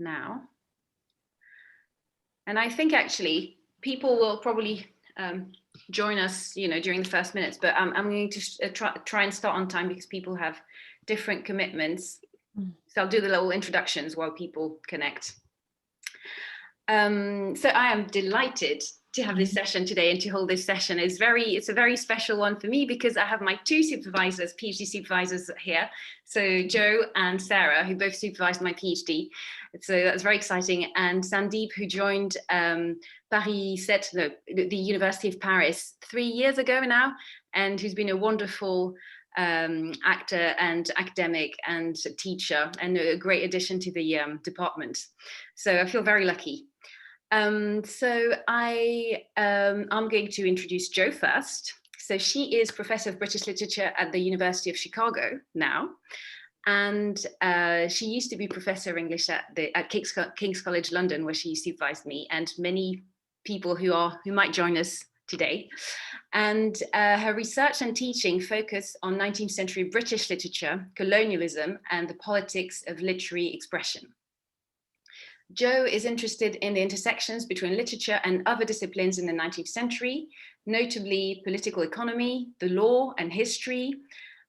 now. And I think actually people will probably join us, during the first minutes, but I'm going to try and start on time because people have different commitments. So I'll do the little introductions while people connect. So I am delighted to have this session today and to hold this session. It's a very special one for me because I have my two supervisors, PhD supervisors here. So Joe and Sarah, who both supervised my PhD. So that's very exciting. And Sandeep, who joined the University of Paris 3 years ago now, and who's been a wonderful actor and academic and teacher and a great addition to the department. So I feel very lucky. So I'm going to introduce Jo first. So she is Professor of British Literature at the University of Chicago now. And she used to be Professor of English at King's College London, where she supervised me and many people who might join us today. And her research and teaching focus on 19th century British literature, colonialism, and the politics of literary expression. Jo is interested in the intersections between literature and other disciplines in the 19th century, notably political economy, the law and history.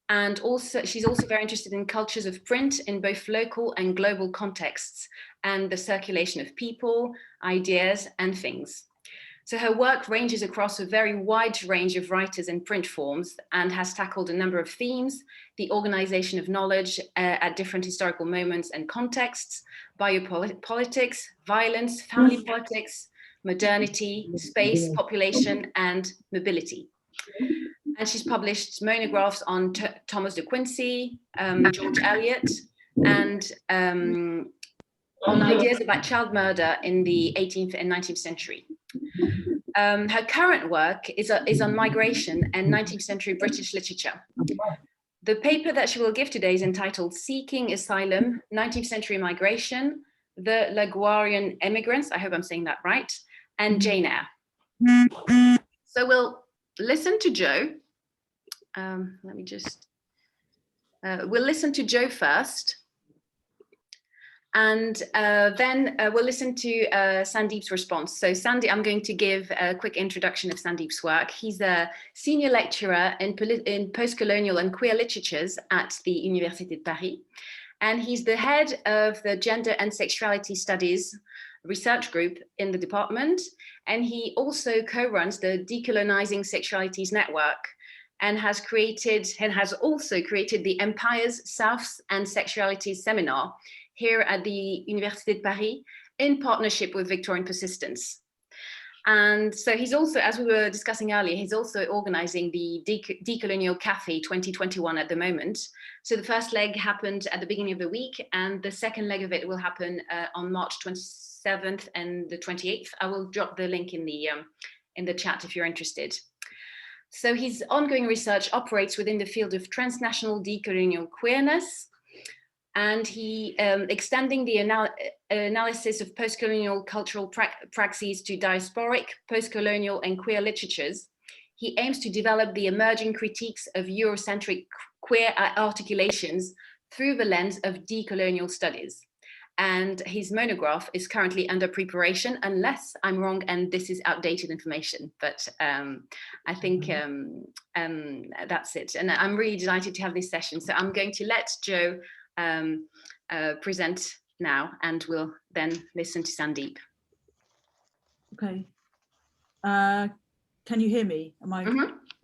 And also, she's also very interested in cultures of print in both local and global contexts and the circulation of people, ideas, and things. So her work ranges across a very wide range of writers and print forms and has tackled a number of themes: the organization of knowledge at different historical moments and contexts, biopolitics, violence, family politics, modernity, space, population, and mobility. And she's published monographs on Thomas de Quincey, George Eliot, and on ideas about child murder in the 18th and 19th century. Her current work is on migration and 19th century British literature. The paper that she will give today is entitled Seeking Asylum, 19th Century Migration, the Laguardian Immigrants, I hope I'm saying that right, and Jane Eyre. So we'll listen to Jo. We'll listen to Jo first. And then we'll listen to Sandeep's response. So Sandeep, I'm going to give a quick introduction of Sandeep's work. He's a senior lecturer in post-colonial and queer literatures at the Université de Paris. And he's the head of the Gender and Sexuality Studies research group in the department. And he also co-runs the Decolonizing Sexualities Network and has also created the Empires, Souths and Sexualities Seminar here at the Université de Paris in partnership with Victorian Persistence. And so he's also, as we were discussing earlier, he's also organizing the Decolonial Cafe 2021 at the moment. So the first leg happened at the beginning of the week, and the second leg of it will happen on March 27th and the 28th. I will drop the link in the chat if you're interested. So his ongoing research operates within the field of transnational decolonial queerness, and he extending the analysis of post-colonial cultural praxes to diasporic, post-colonial and queer literatures. He aims to develop the emerging critiques of Eurocentric queer articulations through the lens of decolonial studies. And his monograph is currently under preparation, unless I'm wrong and this is outdated information, but I think that's it. And I'm really delighted to have this session. So I'm going to let Jo present now, and we'll then listen to Sandeep. Okay. Can you hear me? Am I?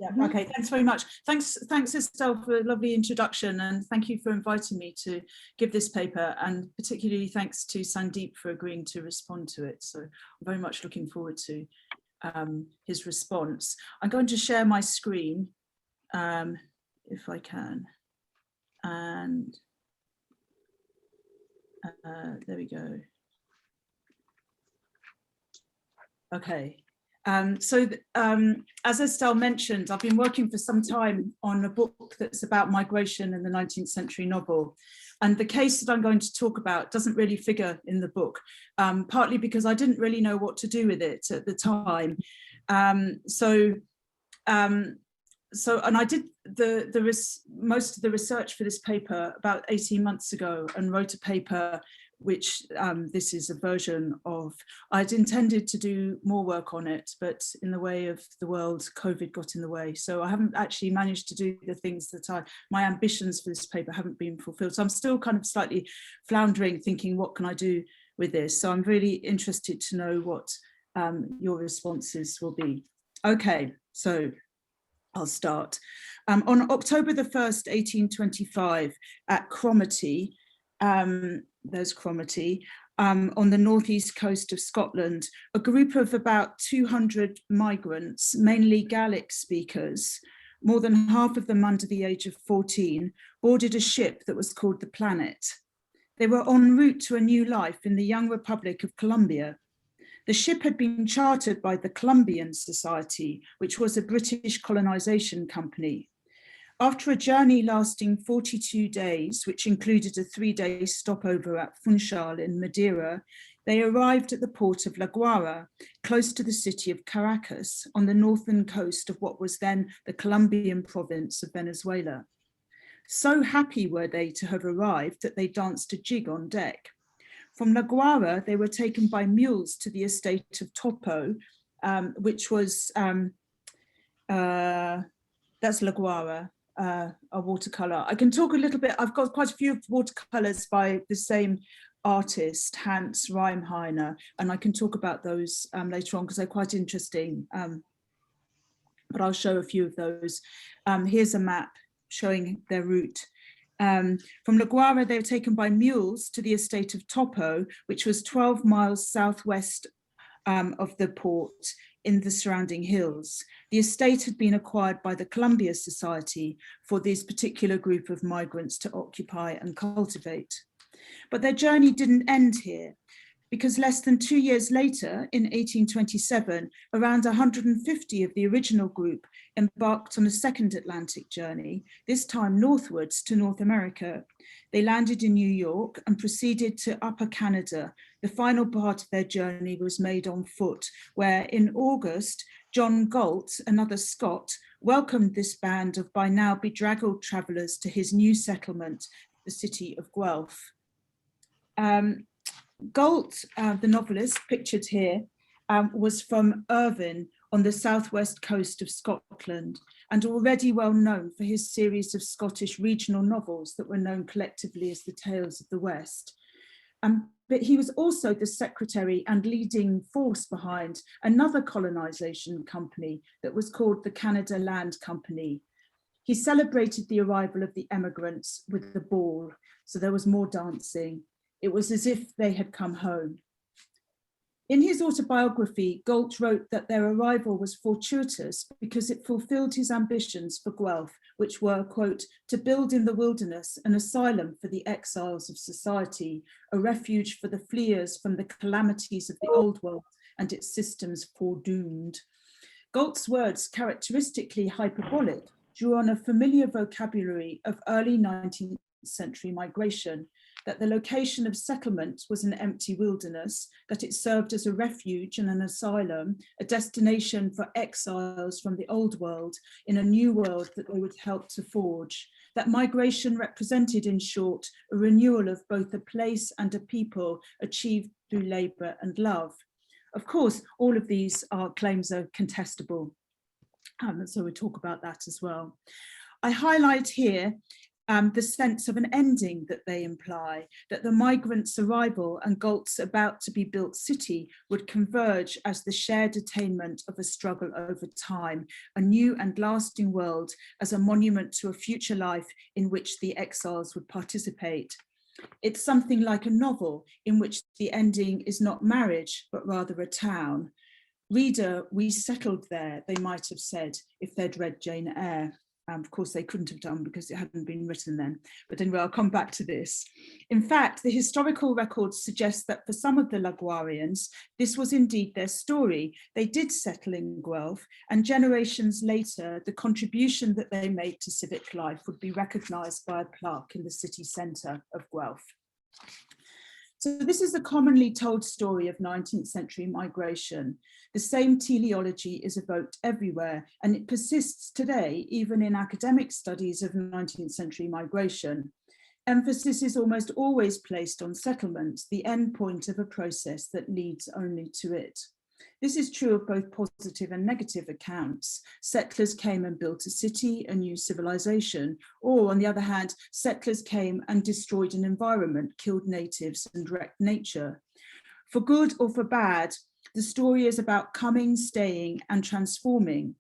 Yeah. Okay. Thanks very much. Thanks, Estelle, for a lovely introduction, and thank you for inviting me to give this paper. And particularly thanks to Sandeep for agreeing to respond to it. So I'm very much looking forward to his response. I'm going to share my screen, if I can, and there we go. Okay. As Estelle mentioned, I've been working for some time on a book that's about migration in the 19th century novel. And the case that I'm going to talk about doesn't really figure in the book, partly because I didn't really know what to do with it at the time. And I did most of the research for this paper about 18 months ago and wrote a paper which this is a version of. I'd intended to do more work on it, but in the way of the world, COVID got in the way. So I haven't actually managed to do the things that my ambitions for this paper haven't been fulfilled. So I'm still kind of slightly floundering, thinking, what can I do with this? So I'm really interested to know what your responses will be. Okay, so I'll start. On October the 1st, 1825, at Cromarty, there's Cromarty, on the northeast coast of Scotland, a group of about 200 migrants, mainly Gaelic speakers, more than half of them under the age of 14, boarded a ship that was called the Planet. They were en route to a new life in the young Republic of Columbia. The ship had been chartered by the Columbian Society, which was a British colonization company. After a journey lasting 42 days, which included a 3-day stopover at Funchal in Madeira, they arrived at the port of Laguardia, close to the city of Caracas, on the northern coast of what was then the Colombian province of Venezuela. So happy were they to have arrived that they danced a jig on deck. From Laguardia, they were taken by mules to the estate of Topo, which was, that's Laguardia, a watercolor. I can talk a little bit, I've got quite a few watercolors by the same artist, Hans Reimheiner, and I can talk about those later on because they're quite interesting, but I'll show a few of those. Here's a map showing their route. From Laguardia, they were taken by mules to the estate of Topo, which was 12 miles southwest of the port in the surrounding hills. The estate had been acquired by the Columbia Society for this particular group of migrants to occupy and cultivate. But their journey didn't end here, because less than 2 years later, in 1827, around 150 of the original group embarked on a second Atlantic journey, this time northwards to North America. They landed in New York and proceeded to Upper Canada. The final part of their journey was made on foot, where in August, John Galt, another Scot, welcomed this band of by now bedraggled travellers to his new settlement, the city of Guelph. Galt, the novelist pictured here, was from Irvine on the southwest coast of Scotland, and already well known for his series of Scottish regional novels that were known collectively as the Tales of the West. But he was also the secretary and leading force behind another colonization company that was called the Canada Land Company. He celebrated the arrival of the emigrants with a ball, so there was more dancing. It was as if they had come home. In his autobiography, Galt wrote that their arrival was fortuitous because it fulfilled his ambitions for Guelph, which were, quote, to build in the wilderness an asylum for the exiles of society, a refuge for the fleers from the calamities of the old world and its systems foredoomed. Galt's words, characteristically hyperbolic, drew on a familiar vocabulary of early 19th century migration, that the location of settlement was an empty wilderness, that it served as a refuge and an asylum, a destination for exiles from the old world in a new world that they would help to forge. That migration represented, in short, a renewal of both a place and a people achieved through labour and love. Of course, all of these claims are contestable, so we'll talk about that as well. I highlight here the sense of an ending that they imply, that the migrants' arrival and Galt's about to be built city would converge as the shared attainment of a struggle over time, a new and lasting world as a monument to a future life in which the exiles would participate. It's something like a novel in which the ending is not marriage, but rather a town. Reader, we settled there, they might have said if they'd read Jane Eyre. Of course, they couldn't have done because it hadn't been written then. But anyway, I'll come back to this. In fact, the historical records suggest that for some of the Laguarians, this was indeed their story. They did settle in Guelph, and generations later, the contribution that they made to civic life would be recognised by a plaque in the city centre of Guelph. So this is a commonly told story of 19th century migration. The same teleology is evoked everywhere, and it persists today, even in academic studies of 19th century migration. Emphasis is almost always placed on settlement, the end point of a process that leads only to it. This is true of both positive and negative accounts. Settlers came and built a city, a new civilization, or on the other hand, settlers came and destroyed an environment, killed natives and wrecked nature. For good or for bad, the story is about coming, staying and transforming.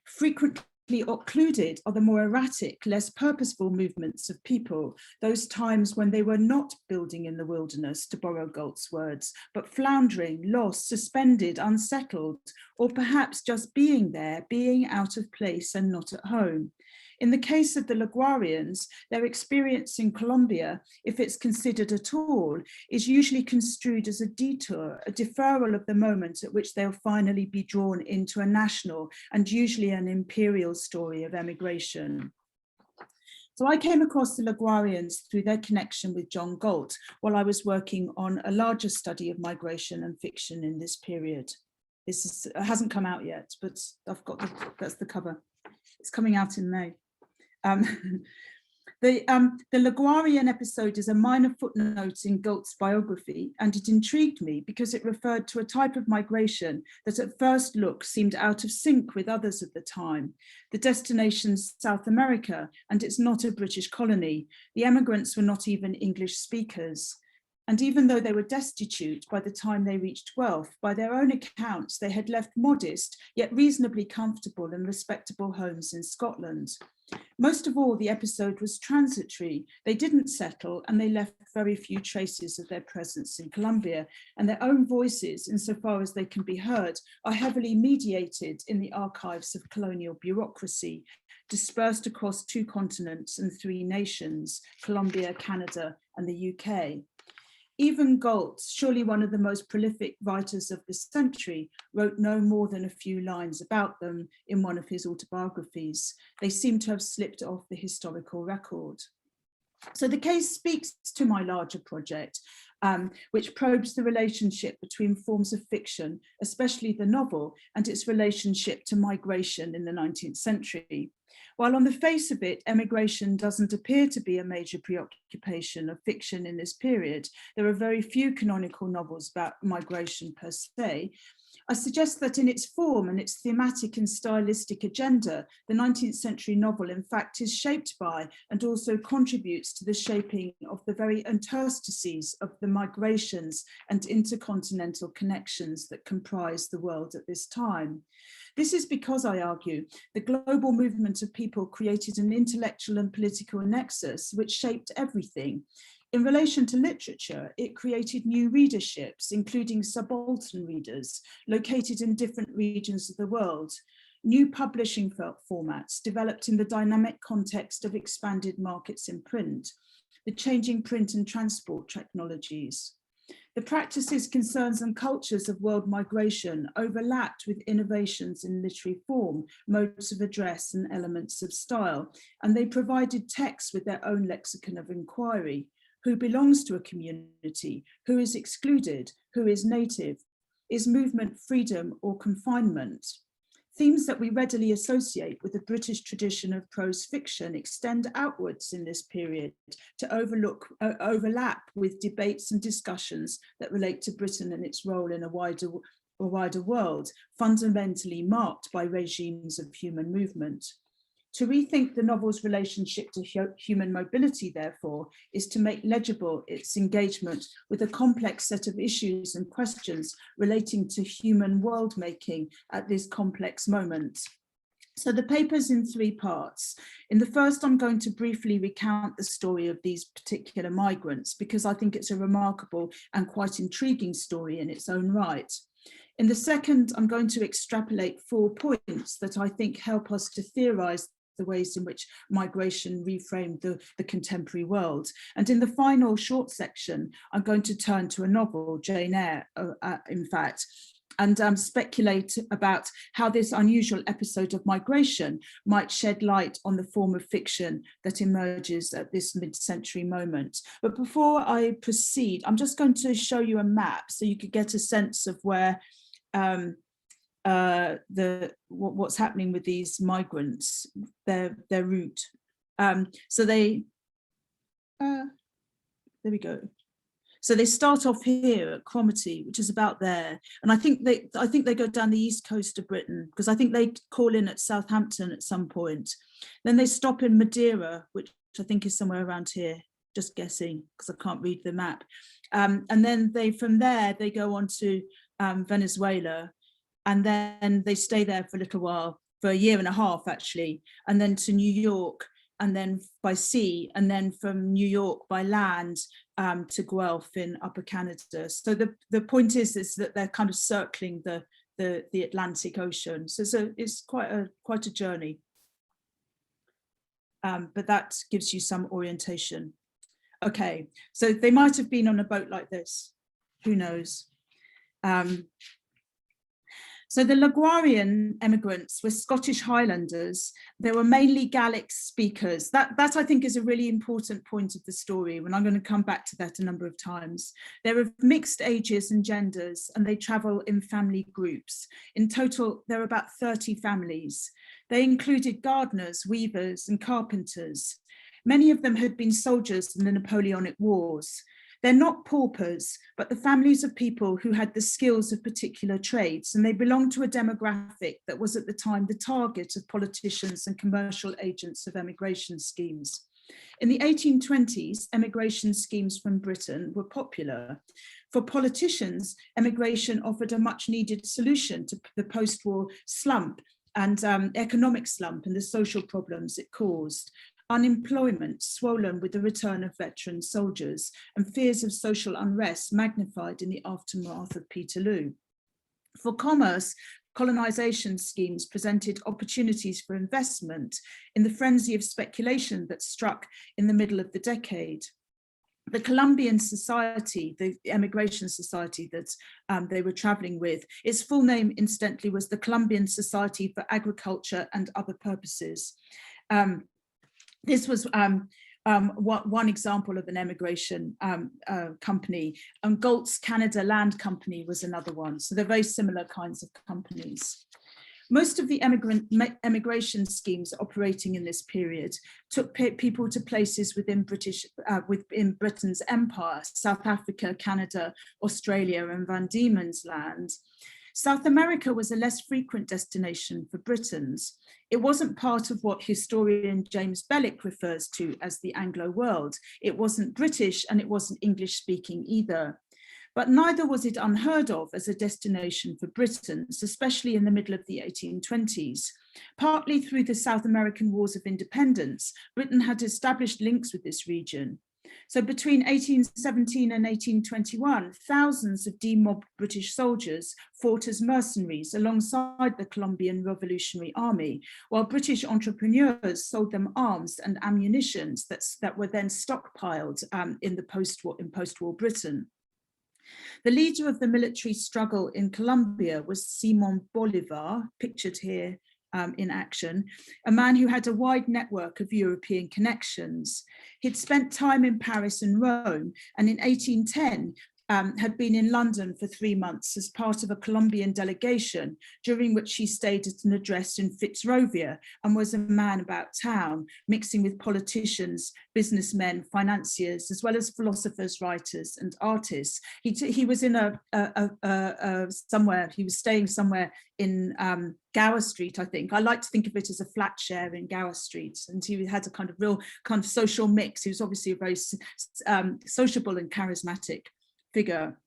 Frequently occluded are the more erratic, less purposeful movements of people, those times when they were not building in the wilderness, to borrow Galt's words, but floundering, lost, suspended, unsettled, or perhaps just being there, being out of place and not at home. In the case of the Laguardians, their experience in Colombia, if it's considered at all, is usually construed as a detour, a deferral of the moment at which they'll finally be drawn into a national and usually an imperial story of emigration. So I came across the Laguardians through their connection with John Galt while I was working on a larger study of migration and fiction in this period. This hasn't come out yet, but I've got that's the cover. It's coming out in May. The Laguardian episode is a minor footnote in Galt's biography, and it intrigued me because it referred to a type of migration that at first look seemed out of sync with others of the time. The destination's South America, and it's not a British colony. The emigrants were not even English speakers. And even though they were destitute by the time they reached wealth, by their own accounts, they had left modest, yet reasonably comfortable and respectable homes in Scotland. Most of all, the episode was transitory. They didn't settle and they left very few traces of their presence in Colombia, and their own voices, insofar as they can be heard, are heavily mediated in the archives of colonial bureaucracy, dispersed across 2 continents and 3 nations, Colombia, Canada, and the UK. Even Galt, surely one of the most prolific writers of the century, wrote no more than a few lines about them in one of his autobiographies. They seem to have slipped off the historical record. So the case speaks to my larger project, which probes the relationship between forms of fiction, especially the novel, and its relationship to migration in the 19th century. While on the face of it, emigration doesn't appear to be a major preoccupation of fiction in this period, there are very few canonical novels about migration per se. I suggest that in its form and its thematic and stylistic agenda, the 19th century novel in fact is shaped by and also contributes to the shaping of the very interstices of the migrations and intercontinental connections that comprise the world at this time. This is because, I argue, the global movement of people created an intellectual and political nexus which shaped everything. In relation to literature, it created new readerships, including subaltern readers located in different regions of the world. New publishing formats developed in the dynamic context of expanded markets in print, the changing print and transport technologies. The practices, concerns and cultures of world migration overlapped with innovations in literary form, modes of address and elements of style, and they provided texts with their own lexicon of inquiry. Who belongs to a community? Who is excluded? Who is native? Is movement freedom or confinement? Themes that we readily associate with the British tradition of prose fiction extend outwards in this period to overlap with debates and discussions that relate to Britain and its role in a wider world, fundamentally marked by regimes of human movement. To rethink the novel's relationship to human mobility, therefore, is to make legible its engagement with a complex set of issues and questions relating to human world-making at this complex moment. So the paper's in 3 parts. In the first, I'm going to briefly recount the story of these particular migrants because I think it's a remarkable and quite intriguing story in its own right. In the second, I'm going to extrapolate 4 points that I think help us to theorize the ways in which migration reframed the contemporary world. And in the final short section, I'm going to turn to a novel, Jane Eyre, in fact, and speculate about how this unusual episode of migration might shed light on the form of fiction that emerges at this mid-century moment. But before I proceed, I'm just going to show you a map so you could get a sense of where what's happening with these migrants, their route. So they There we go. So they start off here at Cromarty, which is about there, and I think they go down the east coast of Britain, because I think they call in at Southampton at some point. Then they stop in Madeira, which I think is somewhere around here, just guessing because I can't read the map. And then from there they go on to Venezuela, and then they stay there for a little while, for a year and a half actually, and then to New York, and then by sea, and then from New York by land to Guelph in Upper Canada. So the point is that they're kind of circling the Atlantic Ocean. So it's quite a journey. But that gives you some orientation. Okay, so they might have been on a boat like this. Who knows? So the Laguardian immigrants were Scottish Highlanders. They were mainly Gaelic speakers. That I think is a really important point of the story, and I'm going to come back to that a number of times. They're of mixed ages and genders, and they travel in family groups. In total, there are about 30 families. They included gardeners, weavers, and carpenters. Many of them had been soldiers in the Napoleonic Wars. They're not paupers, but the families of people who had the skills of particular trades, and they belong to a demographic that was at the time the target of politicians and commercial agents of emigration schemes. In the 1820s, emigration schemes from Britain were popular. For politicians, emigration offered a much needed solution to the post-war slump and economic slump and the social problems it caused. Unemployment swollen with the return of veteran soldiers, and fears of social unrest magnified in the aftermath of Peterloo. For commerce, colonisation schemes presented opportunities for investment in the frenzy of speculation that struck in the middle of the decade. The Colombian Society, the emigration society that they were travelling with, its full name incidentally was the Colombian Society for Agriculture and Other Purposes. This was one example of an emigration company, and Galt's Canada Land Company was another one. So they're very similar kinds of companies. Most of the emigration schemes operating in this period took people to places within Britain's empire, South Africa, Canada, Australia, and Van Diemen's Land. South America was a less frequent destination for Britons. It wasn't part of what historian James Bellick refers to as the Anglo world. It wasn't British and it wasn't English speaking either. But neither was it unheard of as a destination for Britons, especially in the middle of the 1820s. Partly through the South American Wars of Independence, Britain had established links with this region. So between 1817 and 1821, thousands of demobbed British soldiers fought as mercenaries alongside the Colombian Revolutionary Army, while British entrepreneurs sold them arms and ammunitions that were then stockpiled in post-war Britain. The leader of the military struggle in Colombia was Simón Bolivar, pictured here in action, a man who had a wide network of European connections. He'd spent time in Paris and Rome, and in 1810 had been in London for 3 months as part of a Colombian delegation, during which he stayed at an address in Fitzrovia and was a man about town, mixing with politicians, businessmen, financiers, as well as philosophers, writers, and artists. He was in he was staying somewhere in Gower Street, I think. I like to think of it as a flat share in Gower Street, and he had a kind of social mix. He was obviously a very sociable and charismatic figure.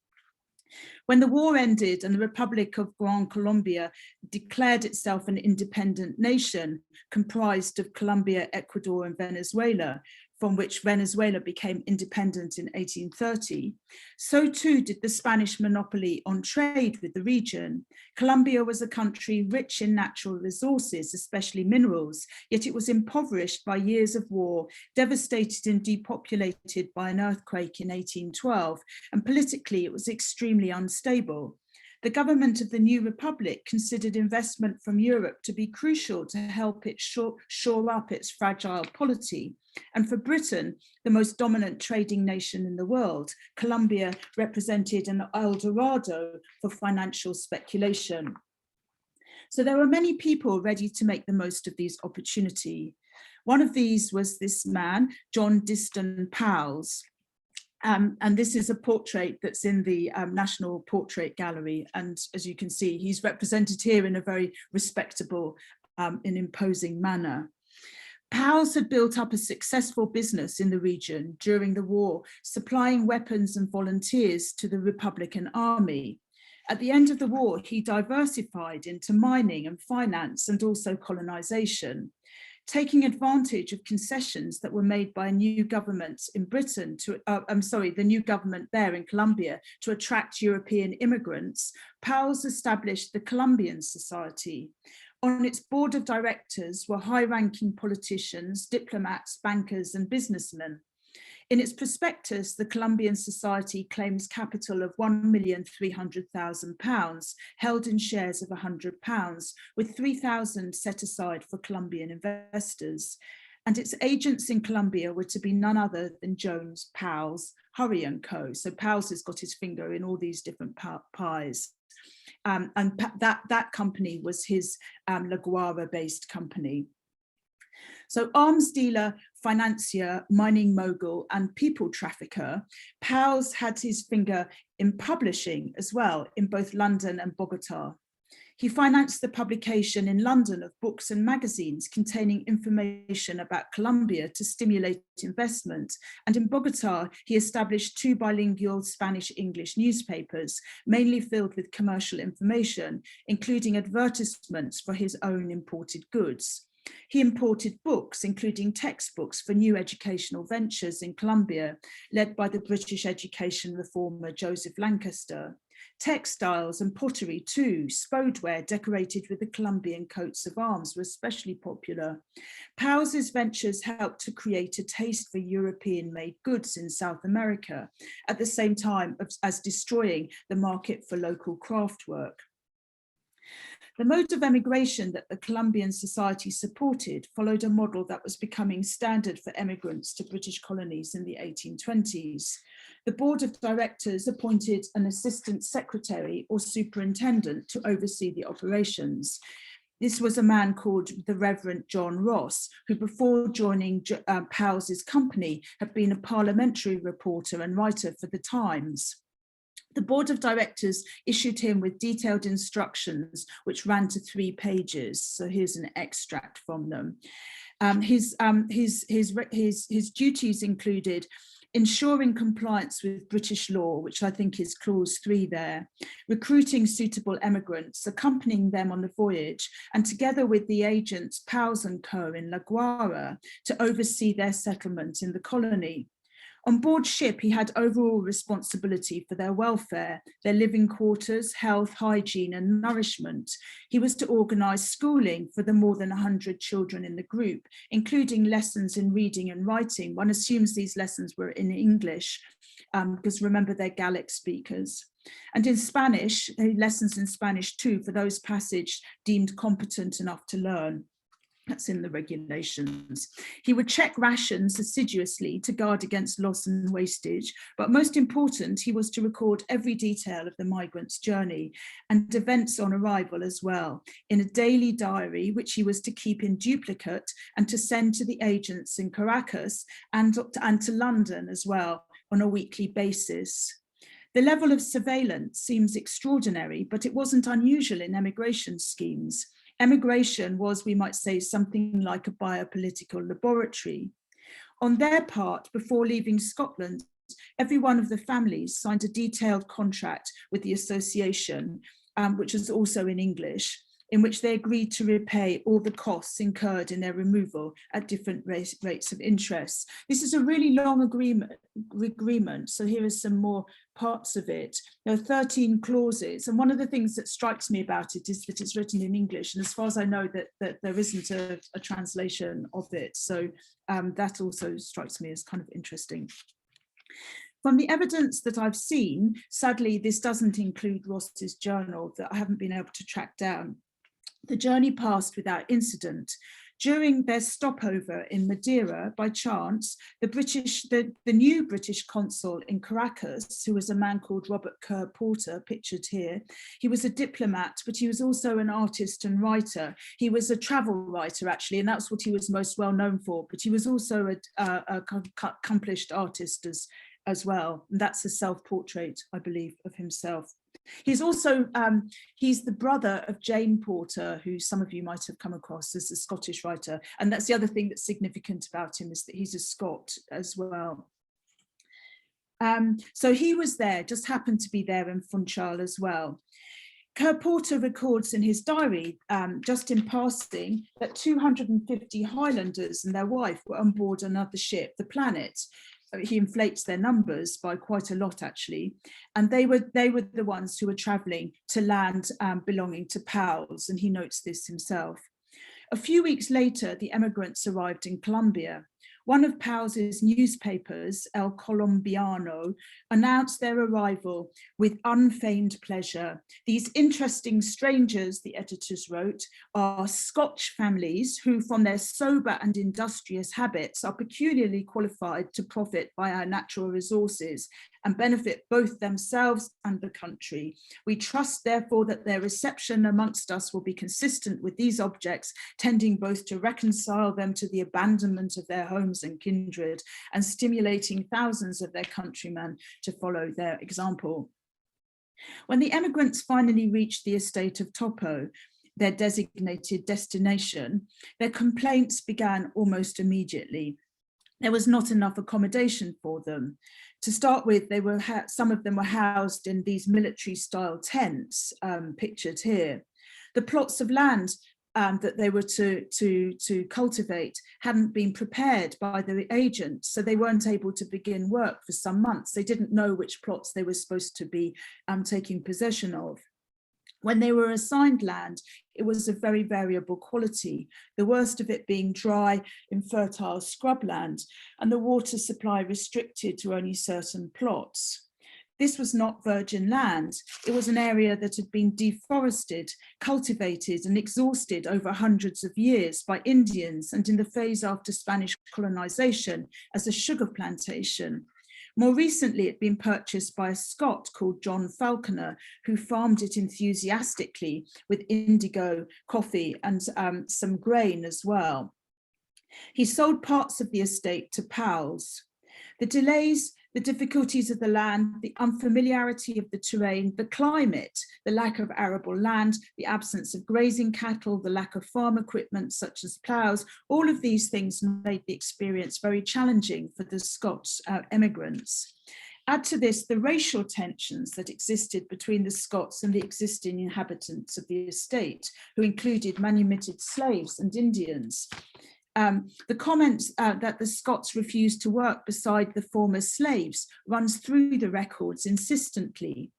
When the war ended and the Republic of Gran Colombia declared itself an independent nation comprised of Colombia, Ecuador, and Venezuela, from which Venezuela became independent in 1830, so too did the Spanish monopoly on trade with the region. Colombia was a country rich in natural resources, especially minerals, yet it was impoverished by years of war, devastated and depopulated by an earthquake in 1812, and politically it was extremely unstable. The government of the new republic considered investment from Europe to be crucial to help it shore up its fragile polity. And for Britain, the most dominant trading nation in the world, Colombia represented an El Dorado for financial speculation. So there were many people ready to make the most of these opportunities. One of these was this man, John Diston Powles. And this is a portrait that's in the National Portrait Gallery. And as you can see, he's represented here in a very respectable and imposing manner. Powles had built up a successful business in the region during the war, supplying weapons and volunteers to the Republican Army. At the end of the war, he diversified into mining and finance and also colonization, taking advantage of concessions that were made by a new government in Britain the new government there in Colombia to attract European immigrants. Powles established the Colombian Society. On its board of directors were high-ranking politicians, diplomats, bankers, and businessmen. In its prospectus, the Colombian Society claims capital of £1,300,000, held in shares of £100, with £3,000 set aside for Colombian investors. And its agents in Colombia were to be none other than Jones, Powles, Hurry and Co. So Powles has got his finger in all these different pies. And that company was his Laguardia-based company. So arms dealer, financier, mining mogul, and people trafficker, Powles had his finger in publishing as well in both London and Bogota. He financed the publication in London of books and magazines containing information about Colombia to stimulate investment. And in Bogota, he established 2 bilingual Spanish-English newspapers, mainly filled with commercial information, including advertisements for his own imported goods. He imported books, including textbooks for new educational ventures in Colombia, led by the British education reformer Joseph Lancaster. Textiles and pottery too, spodeware decorated with the Colombian coats of arms were especially popular. Powles's ventures helped to create a taste for European-made goods in South America, at the same time as destroying the market for local craftwork. The mode of emigration that the Colombian Society supported followed a model that was becoming standard for emigrants to British colonies in the 1820s. The board of directors appointed an assistant secretary or superintendent to oversee the operations. This was a man called the Reverend John Ross, who before joining Powles's company had been a parliamentary reporter and writer for the Times. The board of directors issued him with detailed instructions, which ran to 3 pages. So here's an extract from them. His duties included ensuring compliance with British law, which I think is clause 3 there, recruiting suitable emigrants, accompanying them on the voyage, and together with the agents Powles and Co. in Laguardia to oversee their settlement in the colony. On board ship, he had overall responsibility for their welfare, their living quarters, health, hygiene, and nourishment. He was to organise schooling for the more than 100 children in the group, including lessons in reading and writing. One assumes these lessons were in English, because remember, they're Gallic speakers. And in Spanish, lessons in Spanish too, for those passage deemed competent enough to learn. That's in the regulations. He would check rations assiduously to guard against loss and wastage, but most important, he was to record every detail of the migrants' journey and events on arrival as well, in a daily diary, which he was to keep in duplicate and to send to the agents in Caracas and to London as well on a weekly basis. The level of surveillance seems extraordinary, but it wasn't unusual in emigration schemes. Emigration was, we might say, something like a biopolitical laboratory. On their part, before leaving Scotland, every one of the families signed a detailed contract with the association, which was also in English, in which they agreed to repay all the costs incurred in their removal at different rates of interest. This is a really long agreement, so here are some more parts of it. There are 13 clauses, and one of the things that strikes me about it is that it's written in English, and as far as I know that there isn't a translation of it, so that also strikes me as kind of interesting. From the evidence that I've seen, sadly, this doesn't include Ross's journal that I haven't been able to track down. The journey passed without incident. During their stopover in Madeira, by chance, the new British consul in Caracas, who was a man called Robert Kerr Porter, pictured here, he was a diplomat, but he was also an artist and writer. He was a travel writer, actually, and that's what he was most well known for, but he was also a accomplished artist as well. And that's a self-portrait, I believe, of himself. He's also, he's the brother of Jane Porter, who some of you might have come across as a Scottish writer. And that's the other thing that's significant about him, is that he's a Scot as well. So he was there, just happened to be there in Funchal as well. Kerr Porter records in his diary, just in passing, that 250 Highlanders and their wife were on board another ship, the Planet. He inflates their numbers by quite a lot, actually, and they were the ones who were travelling to land belonging to Powell's, and he notes this himself. A few weeks later, the emigrants arrived in Colombia. One of Powell's newspapers, El Colombiano, announced their arrival with unfeigned pleasure. These interesting strangers, the editors wrote, are Scotch families who, from their sober and industrious habits, are peculiarly qualified to profit by our natural resources and benefit both themselves and the country. We trust, therefore, that their reception amongst us will be consistent with these objects, tending both to reconcile them to the abandonment of their homes and kindred, and stimulating thousands of their countrymen to follow their example. When the emigrants finally reached the estate of Topo, their designated destination, their complaints began almost immediately. There was not enough accommodation for them. To start with, some of them were housed in these military-style tents, pictured here. The plots of land that they were to cultivate hadn't been prepared by the agent, so they weren't able to begin work for some months. They didn't know which plots they were supposed to be taking possession of. When they were assigned land, it was of very variable quality, the worst of it being dry, infertile scrubland, and the water supply restricted to only certain plots. This was not virgin land. It was an area that had been deforested, cultivated, and exhausted over hundreds of years by Indians, and in the phase after Spanish colonization, as a sugar plantation. More recently, it had been purchased by a Scot called John Falconer, who farmed it enthusiastically with indigo, coffee, and some grain as well. He sold parts of the estate to Powell's. The delays, the difficulties of the land, the unfamiliarity of the terrain, the climate, the lack of arable land, the absence of grazing cattle, the lack of farm equipment such as ploughs, all of these things made the experience very challenging for the Scots emigrants. Add to this the racial tensions that existed between the Scots and the existing inhabitants of the estate, who included manumitted slaves and Indians. The comment that the Scots refused to work beside the former slaves runs through the records insistently.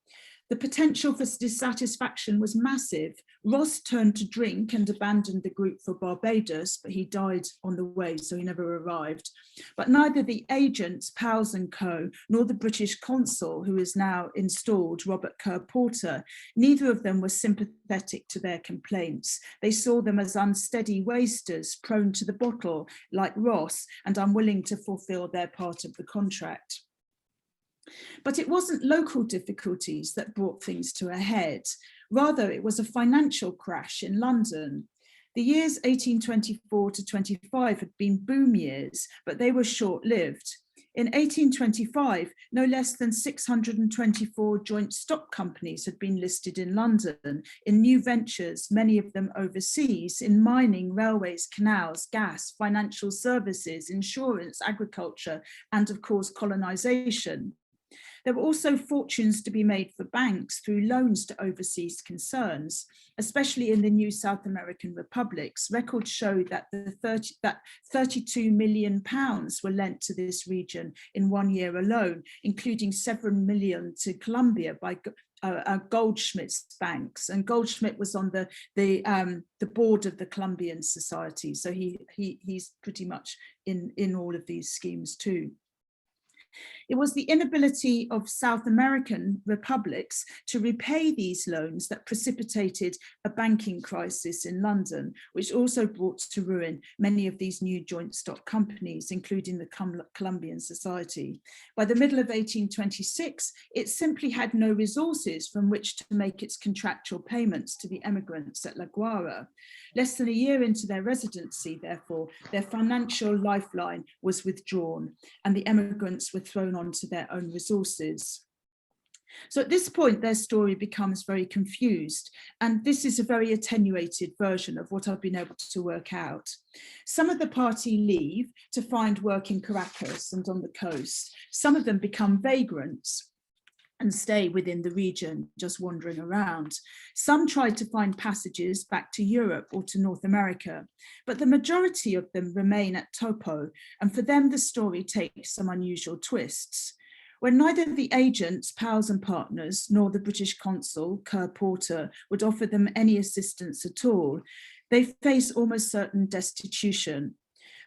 The potential for dissatisfaction was massive. Ross turned to drink and abandoned the group for Barbados, but he died on the way, so he never arrived. But neither the agents, Powell's and Co., nor the British consul, who is now installed, Robert Kerr Porter, neither of them were sympathetic to their complaints. They saw them as unsteady wasters, prone to the bottle, like Ross, and unwilling to fulfil their part of the contract. But it wasn't local difficulties that brought things to a head. Rather, it was a financial crash in London. The years 1824 to 25 had been boom years, but they were short-lived. In 1825, no less than 624 joint stock companies had been listed in London, in new ventures, many of them overseas, in mining, railways, canals, gas, financial services, insurance, agriculture, and of course, colonisation. There were also fortunes to be made for banks through loans to overseas concerns, especially in the new South American republics. Records show that 32 million pounds were lent to this region in 1 year alone, including 7 million to Colombia by Goldschmidt's banks, and Goldschmidt was on the board of the Colombian Society, so he's pretty much in all of these schemes too. It was the inability of South American republics to repay these loans that precipitated a banking crisis in London, which also brought to ruin many of these new joint stock companies, including the Columbian Society. By the middle of 1826, it simply had no resources from which to make its contractual payments to the emigrants at Laguardia. Less than a year into their residency, therefore, their financial lifeline was withdrawn, and the emigrants were thrown onto their own resources. So at this point, their story becomes very confused, and this is a very attenuated version of what I've been able to work out. Some of the party leave to find work in Caracas and on the coast. Some of them become vagrants and stay within the region, just wandering around. Some try to find passages back to Europe or to North America, but the majority of them remain at Topo, and for them the story takes some unusual twists. When neither the agents, pals and partners, nor the British consul, Kerr Porter, would offer them any assistance at all, they face almost certain destitution.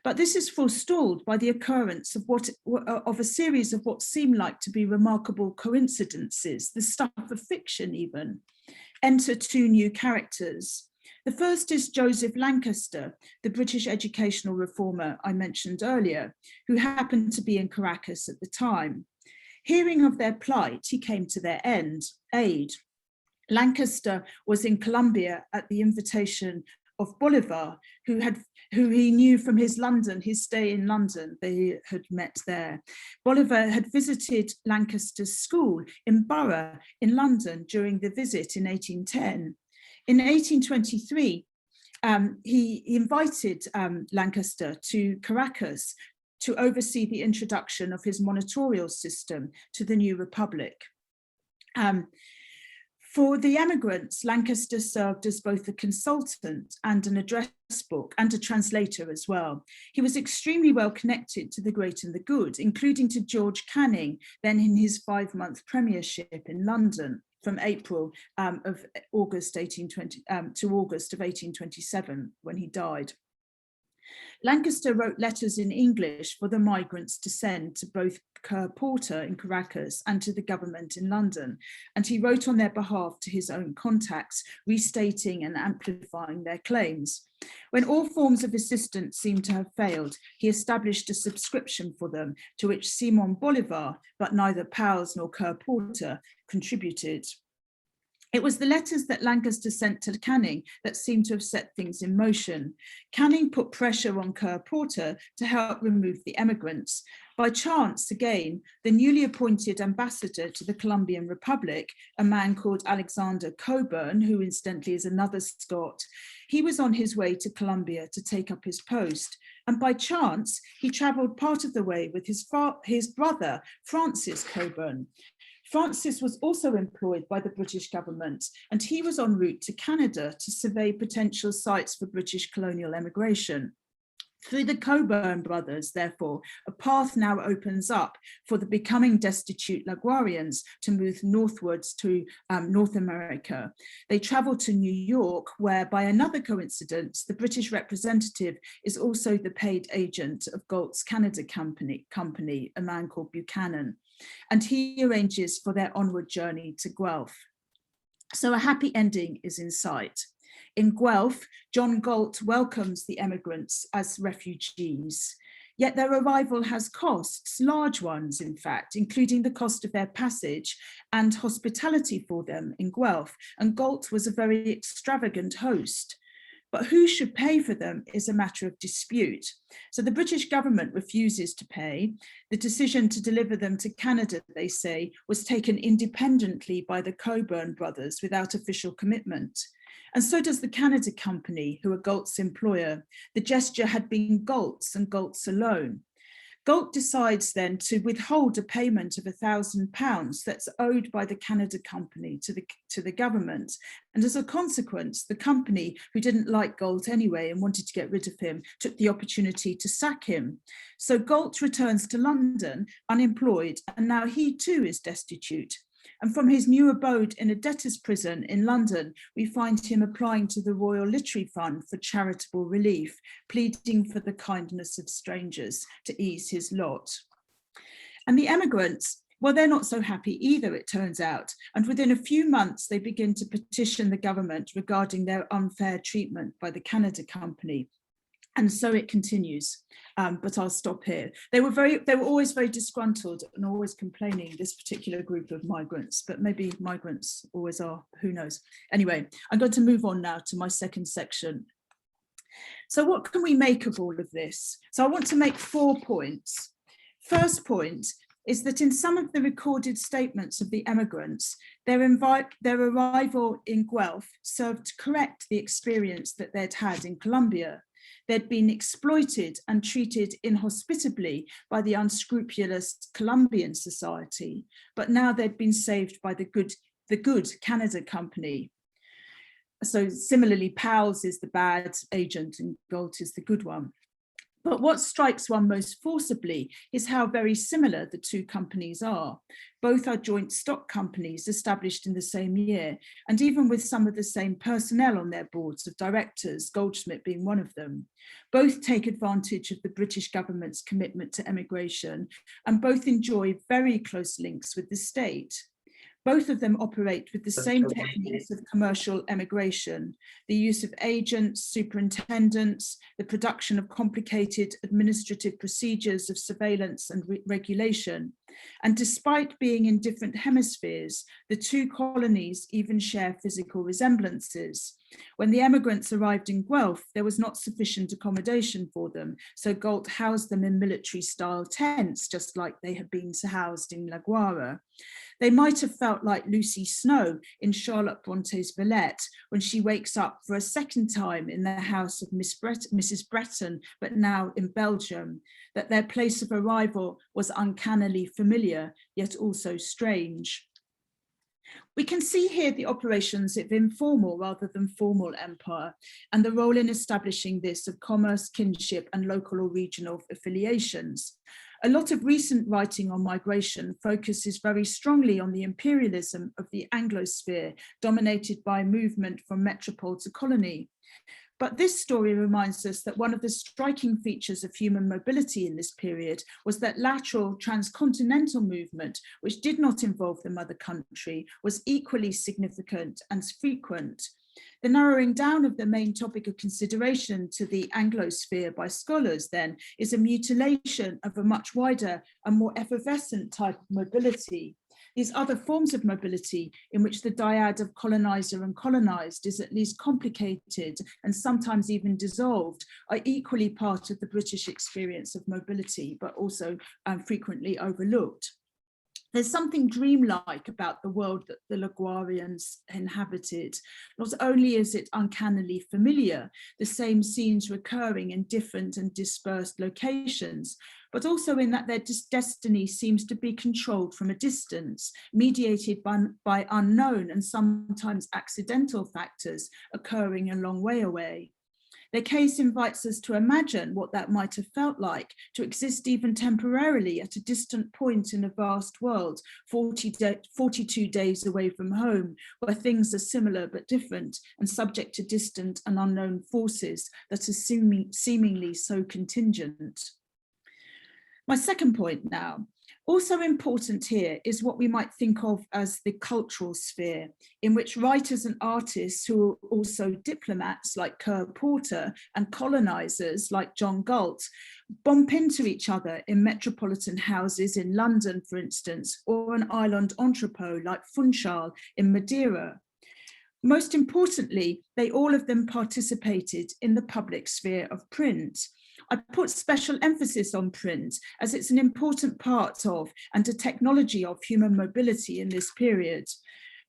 But this is forestalled by the occurrence of a series of what seem like to be remarkable coincidences, the stuff of fiction even. Enter two new characters. The first is Joseph Lancaster, the British educational reformer I mentioned earlier, who happened to be in Caracas at the time. Hearing of their plight, he came to their aid. Lancaster was in Colombia at the invitation of Bolivar, who he knew from his stay in London. They had met there. Bolivar had visited Lancaster's school in Borough in London during the visit in 1810. In 1823, he invited Lancaster to Caracas to oversee the introduction of his monitorial system to the new republic. For the emigrants, Lancaster served as both a consultant and an address book and a translator as well. He was extremely well connected to the great and the good, including to George Canning, then in his 5-month premiership in London from April of August 1820 to August of 1827, when he died. Lancaster wrote letters in English for the migrants to send to both Kerr Porter in Caracas and to the government in London, and he wrote on their behalf to his own contacts, restating and amplifying their claims. When all forms of assistance seemed to have failed, he established a subscription for them, to which Simon Bolivar, but neither Powles nor Kerr Porter, contributed. It was the letters that Lancaster sent to Canning that seemed to have set things in motion. Canning put pressure on Kerr Porter to help remove the emigrants. By chance, again, the newly appointed ambassador to the Columbian Republic, a man called Alexander Cockburn, who incidentally is another Scot, he was on his way to Columbia to take up his post. And by chance, he travelled part of the way with his brother, Francis Cockburn. Francis was also employed by the British government, and he was en route to Canada to survey potential sites for British colonial emigration. Through the Cockburn brothers, therefore, a path now opens up for the becoming destitute Laguardians to move northwards to North America. They travel to New York, where by another coincidence, the British representative is also the paid agent of Galt's Canada Company, a man called Buchanan, and he arranges for their onward journey to Guelph. So a happy ending is in sight. In Guelph, John Galt welcomes the emigrants as refugees, yet their arrival has costs, large ones in fact, including the cost of their passage and hospitality for them in Guelph, and Galt was a very extravagant host. But who should pay for them is a matter of dispute. So the British government refuses to pay. The decision to deliver them to Canada, they say, was taken independently by the Cockburn brothers without official commitment. And so does the Canada Company, who are Galt's employer. The gesture had been Galt's and Galt's alone. Galt decides then to withhold a payment of £1,000 that's owed by the Canada Company to the government. And as a consequence, the company, who didn't like Galt anyway and wanted to get rid of him, took the opportunity to sack him. So Galt returns to London unemployed, and now he too is destitute. And from his new abode in a debtor's prison in London, we find him applying to the Royal Literary Fund for charitable relief, pleading for the kindness of strangers to ease his lot. And the emigrants, well, they're not so happy either, it turns out. And within a few months, they begin to petition the government regarding their unfair treatment by the Canada Company. And so it continues, but I'll stop here. They were always very disgruntled and always complaining, this particular group of migrants, but maybe migrants always are, who knows. Anyway, I'm going to move on now to my second section. So what can we make of all of this? So I want to make 4 points. First point is that in some of the recorded statements of the emigrants, their arrival in Guelph served to correct the experience that they'd had in Colombia. They'd been exploited and treated inhospitably by the unscrupulous Colombian society, but now they'd been saved by the good Canada Company. So similarly, Powell's is the bad agent and Galt is the good one. But what strikes one most forcibly is how very similar the two companies are. Both are joint stock companies established in the same year, and even with some of the same personnel on their boards of directors, Goldschmidt being one of them. Both take advantage of the British government's commitment to emigration, and both enjoy very close links with the state. Both of them operate with the same techniques of commercial emigration, the use of agents, superintendents, the production of complicated administrative procedures of surveillance and regulation. And despite being in different hemispheres, the two colonies even share physical resemblances. When the emigrants arrived in Guelph, there was not sufficient accommodation for them, so Galt housed them in military-style tents, just like they had been housed in Laguardia. They might have felt like Lucy Snow in Charlotte Bronte's Villette when she wakes up for a second time in the house of Mrs. Breton, but now in Belgium, that their place of arrival was uncannily familiar, yet also strange. We can see here the operations of informal rather than formal empire and the role in establishing this of commerce, kinship, and local or regional affiliations. A lot of recent writing on migration focuses very strongly on the imperialism of the Anglosphere, dominated by movement from metropole to colony. But this story reminds us that one of the striking features of human mobility in this period was that lateral transcontinental movement, which did not involve the mother country, was equally significant and frequent. The narrowing down of the main topic of consideration to the Anglosphere by scholars, then, is a mutilation of a much wider and more effervescent type of mobility. These other forms of mobility, in which the dyad of colonizer and colonized is at least complicated and sometimes even dissolved, are equally part of the British experience of mobility, but also frequently overlooked. There's something dreamlike about the world that the Laguardians inhabited. Not only is it uncannily familiar, the same scenes recurring in different and dispersed locations, but also in that their destiny seems to be controlled from a distance, mediated by unknown and sometimes accidental factors occurring a long way away. Their case invites us to imagine what that might have felt like, to exist even temporarily at a distant point in a vast world, 42 days away from home, where things are similar but different and subject to distant and unknown forces that are seemingly so contingent. My second point now. Also important here is what we might think of as the cultural sphere, in which writers and artists who are also diplomats like Kerr Porter and colonizers like John Galt bump into each other in metropolitan houses in London, for instance, or an island entrepot like Funchal in Madeira. Most importantly, they all of them participated in the public sphere of print. I put special emphasis on print as it's an important part of and a technology of human mobility in this period.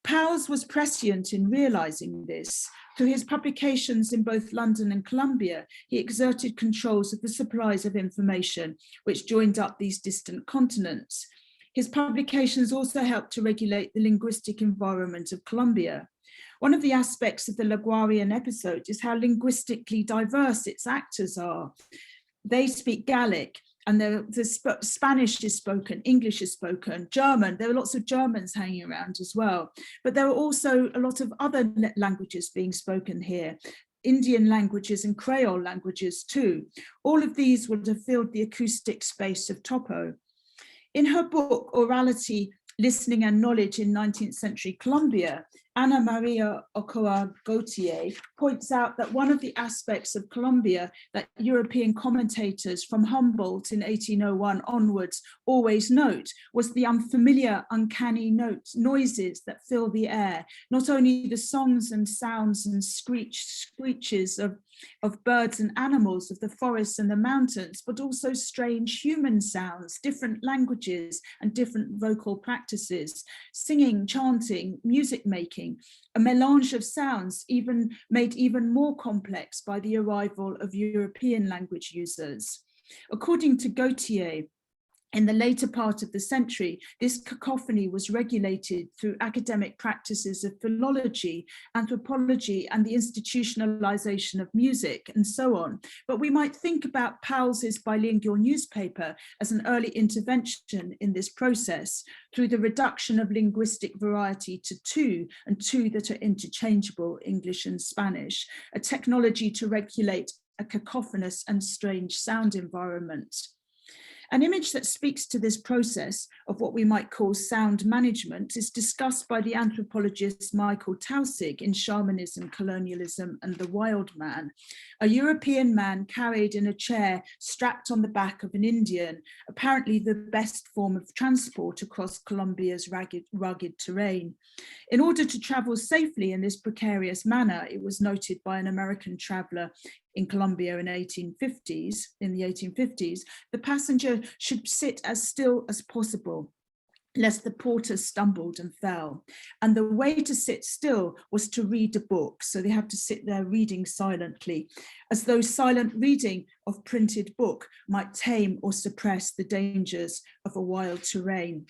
Powell's was prescient in realizing this. Through his publications in both London and Columbia, he exerted controls of the supplies of information which joined up these distant continents. His publications also helped to regulate the linguistic environment of Columbia. One of the aspects of the Laguardian episode is how linguistically diverse its actors are. They speak Gallic, and Spanish is spoken, English is spoken, German. There are lots of Germans hanging around as well. But there are also a lot of other languages being spoken here, Indian languages and Creole languages too. All of these would have filled the acoustic space of Topo. In her book, Orality, Listening and Knowledge in 19th Century Colombia, Ana Maria Ochoa Gautier points out that one of the aspects of Colombia that European commentators from Humboldt in 1801 onwards always note was the unfamiliar, uncanny noises that fill the air, not only the songs and sounds and screeches of birds and animals of the forests and the mountains, but also strange human sounds, different languages and different vocal practices, singing, chanting, music making, a melange of sounds made even more complex by the arrival of European language users. According to Gautier, in the later part of the century, this cacophony was regulated through academic practices of philology, anthropology, and the institutionalization of music, and so on. But we might think about Powells's bilingual newspaper as an early intervention in this process through the reduction of linguistic variety to two, and two that are interchangeable, English and Spanish, a technology to regulate a cacophonous and strange sound environment. An image that speaks to this process of what we might call sound management is discussed by the anthropologist Michael Taussig in Shamanism, Colonialism and the Wild Man. A European man carried in a chair strapped on the back of an Indian, apparently the best form of transport across Colombia's rugged terrain. In order to travel safely in this precarious manner, it was noted by an American traveller in Colombia in the 1850s, the passenger should sit as still as possible, lest the porter stumbled and fell. And the way to sit still was to read a book. So they have to sit there reading silently, as though silent reading of printed book might tame or suppress the dangers of a wild terrain.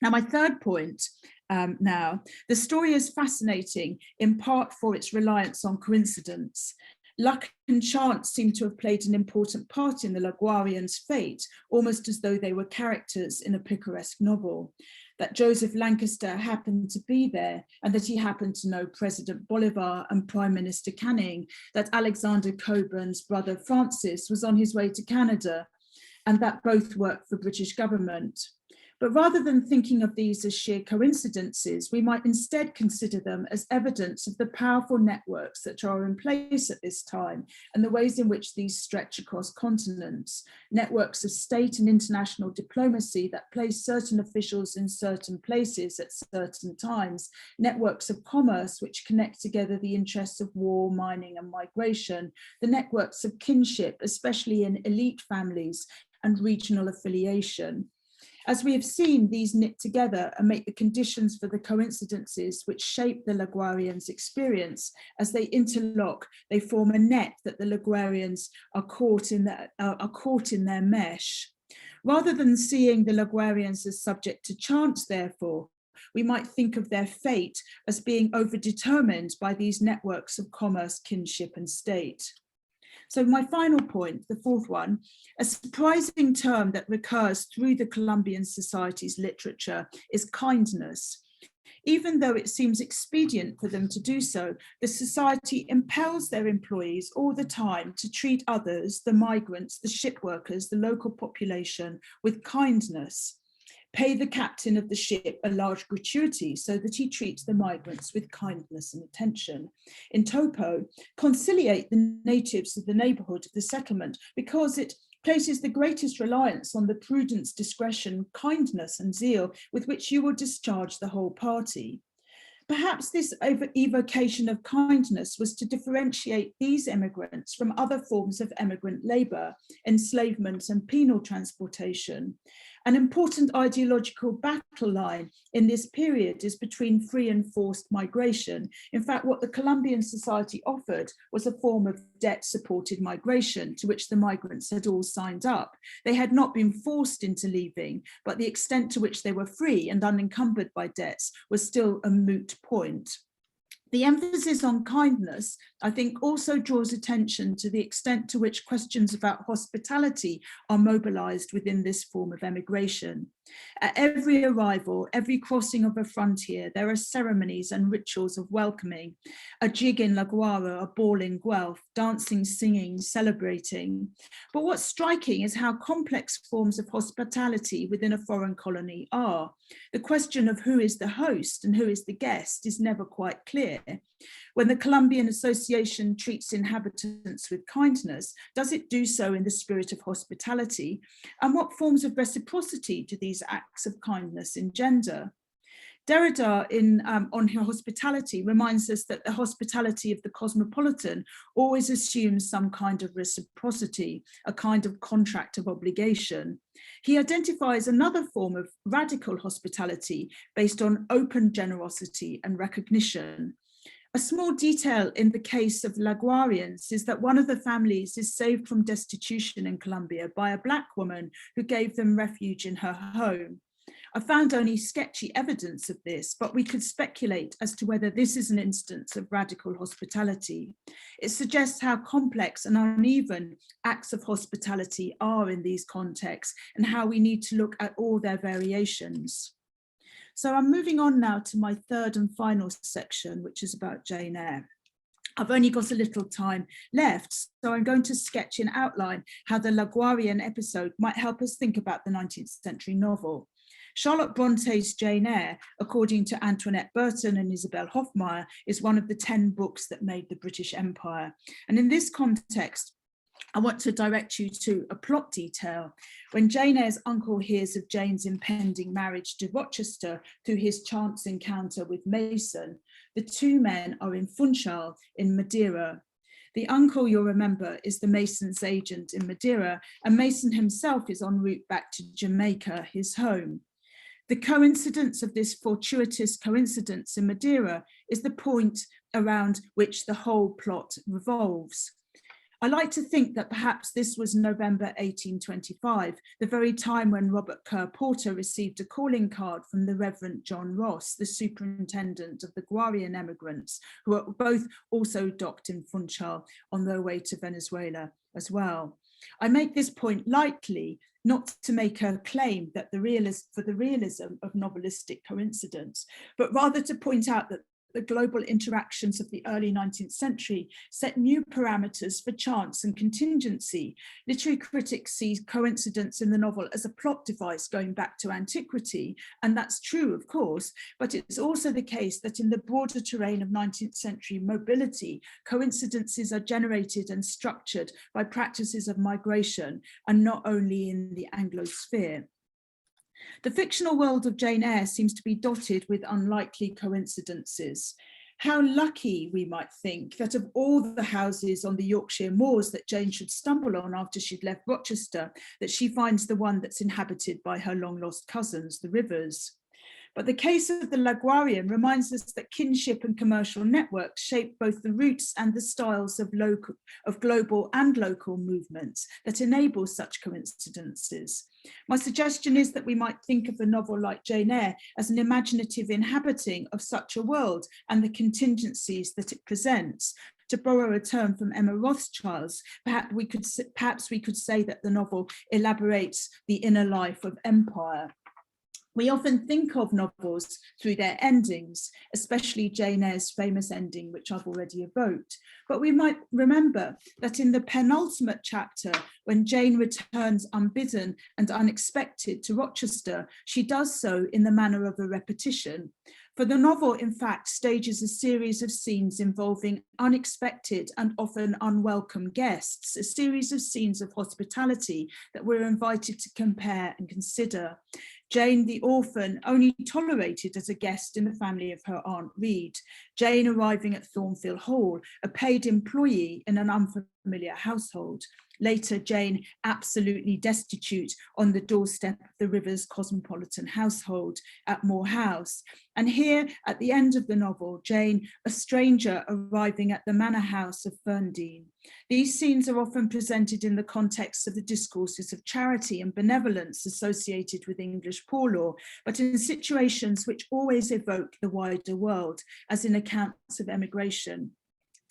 Now, my third point the story is fascinating in part for its reliance on coincidence. Luck and chance seem to have played an important part in the Laguardians' fate, almost as though they were characters in a picaresque novel. That Joseph Lancaster happened to be there, and that he happened to know President Bolivar and Prime Minister Canning, that Alexander Coburn's brother Francis was on his way to Canada, and that both worked for British government. But rather than thinking of these as sheer coincidences, we might instead consider them as evidence of the powerful networks that are in place at this time and the ways in which these stretch across continents. Networks of state and international diplomacy that place certain officials in certain places at certain times. Networks of commerce which connect together the interests of war, mining and migration. The networks of kinship, especially in elite families, and regional affiliation. As we have seen, these knit together and make the conditions for the coincidences which shape the Laguardians' experience. As they interlock, they form a net that the Laguardians are caught in their mesh. Rather than seeing the Laguardians as subject to chance, therefore, we might think of their fate as being overdetermined by these networks of commerce, kinship, and state. So my final point, the fourth one, a surprising term that recurs through the Colombian society's literature is kindness. Even though it seems expedient for them to do so, the society impels their employees all the time to treat others, the migrants, the ship workers, the local population, with kindness. Pay the captain of the ship a large gratuity so that he treats the migrants with kindness and attention. In topo, conciliate the natives of the neighbourhood of the settlement because it places the greatest reliance on the prudence, discretion, kindness and zeal with which you will discharge the whole party. Perhaps this evocation of kindness was to differentiate these immigrants from other forms of emigrant labour, enslavement and penal transportation. An important ideological battle line in this period is between free and forced migration. In fact, what the Colombian society offered was a form of debt-supported migration to which the migrants had all signed up. They had not been forced into leaving, but the extent to which they were free and unencumbered by debts was still a moot point. The emphasis on kindness, I think, also draws attention to the extent to which questions about hospitality are mobilized within this form of emigration. At every arrival, every crossing of a frontier, there are ceremonies and rituals of welcoming, a jig in Laguardia, a ball in Guelph, dancing, singing, celebrating. But what's striking is how complex forms of hospitality within a foreign colony are. The question of who is the host and who is the guest is never quite clear. When the Colombian Association treats inhabitants with kindness, does it do so in the spirit of hospitality? And what forms of reciprocity do these acts of kindness engender? Derrida on hospitality reminds us that the hospitality of the cosmopolitan always assumes some kind of reciprocity, a kind of contract of obligation. He identifies another form of radical hospitality based on open generosity and recognition. A small detail in the case of Laguarians is that one of the families is saved from destitution in Colombia by a Black woman who gave them refuge in her home. I found only sketchy evidence of this, but we could speculate as to whether this is an instance of radical hospitality. It suggests how complex and uneven acts of hospitality are in these contexts and how we need to look at all their variations. So I'm moving on now to my third and final section, which is about Jane Eyre. I've only got a little time left, so I'm going to sketch in outline how the Laguardian episode might help us think about the 19th century novel. Charlotte Bronte's Jane Eyre, according to Antoinette Burton and Isabel Hofmeyr, is one of the 10 books that made the British Empire. And in this context, I want to direct you to a plot detail. When Jane Eyre's uncle hears of Jane's impending marriage to Rochester through his chance encounter with Mason, the two men are in Funchal in Madeira. The uncle, you'll remember, is the Mason's agent in Madeira, and Mason himself is en route back to Jamaica, his home. The coincidence of this fortuitous coincidence in Madeira is the point around which the whole plot revolves. I like to think that perhaps this was November 1825, the very time when Robert Kerr Porter received a calling card from the Reverend John Ross, the superintendent of the Guayrian Emigrants, who are both also docked in Funchal on their way to Venezuela as well. I make this point lightly, not to make a claim that the realism of novelistic coincidence, but rather to point out that the global interactions of the early 19th century set new parameters for chance and contingency. Literary critics see coincidence in the novel as a plot device going back to antiquity, and that's true, of course, but it's also the case that in the broader terrain of 19th century mobility, coincidences are generated and structured by practices of migration, and not only in the Anglosphere. The fictional world of Jane Eyre seems to be dotted with unlikely coincidences. How lucky, we might think, that of all the houses on the Yorkshire moors that Jane should stumble on after she'd left Rochester, that she finds the one that's inhabited by her long-lost cousins, the Rivers. But the case of the Laguardian reminds us that kinship and commercial networks shape both the routes and the styles of global and local movements that enable such coincidences. My suggestion is that we might think of a novel like Jane Eyre as an imaginative inhabiting of such a world and the contingencies that it presents. To borrow a term from Emma Rothschild's, perhaps we could say that the novel elaborates the inner life of empire. We often think of novels through their endings, especially Jane Eyre's famous ending, which I've already evoked. But we might remember that in the penultimate chapter, when Jane returns unbidden and unexpected to Rochester, she does so in the manner of a repetition. For the novel, in fact, stages a series of scenes involving unexpected and often unwelcome guests, a series of scenes of hospitality that we're invited to compare and consider. Jane, the orphan, only tolerated as a guest in the family of her Aunt Reed. Jane arriving at Thornfield Hall, a paid employee in an unfamiliar household. Later, Jane absolutely destitute on the doorstep of the Rivers cosmopolitan household at Moor House. And here, at the end of the novel, Jane, a stranger arriving at the manor house of Ferndean. These scenes are often presented in the context of the discourses of charity and benevolence associated with English poor law, but in situations which always evoke the wider world, as in accounts of emigration.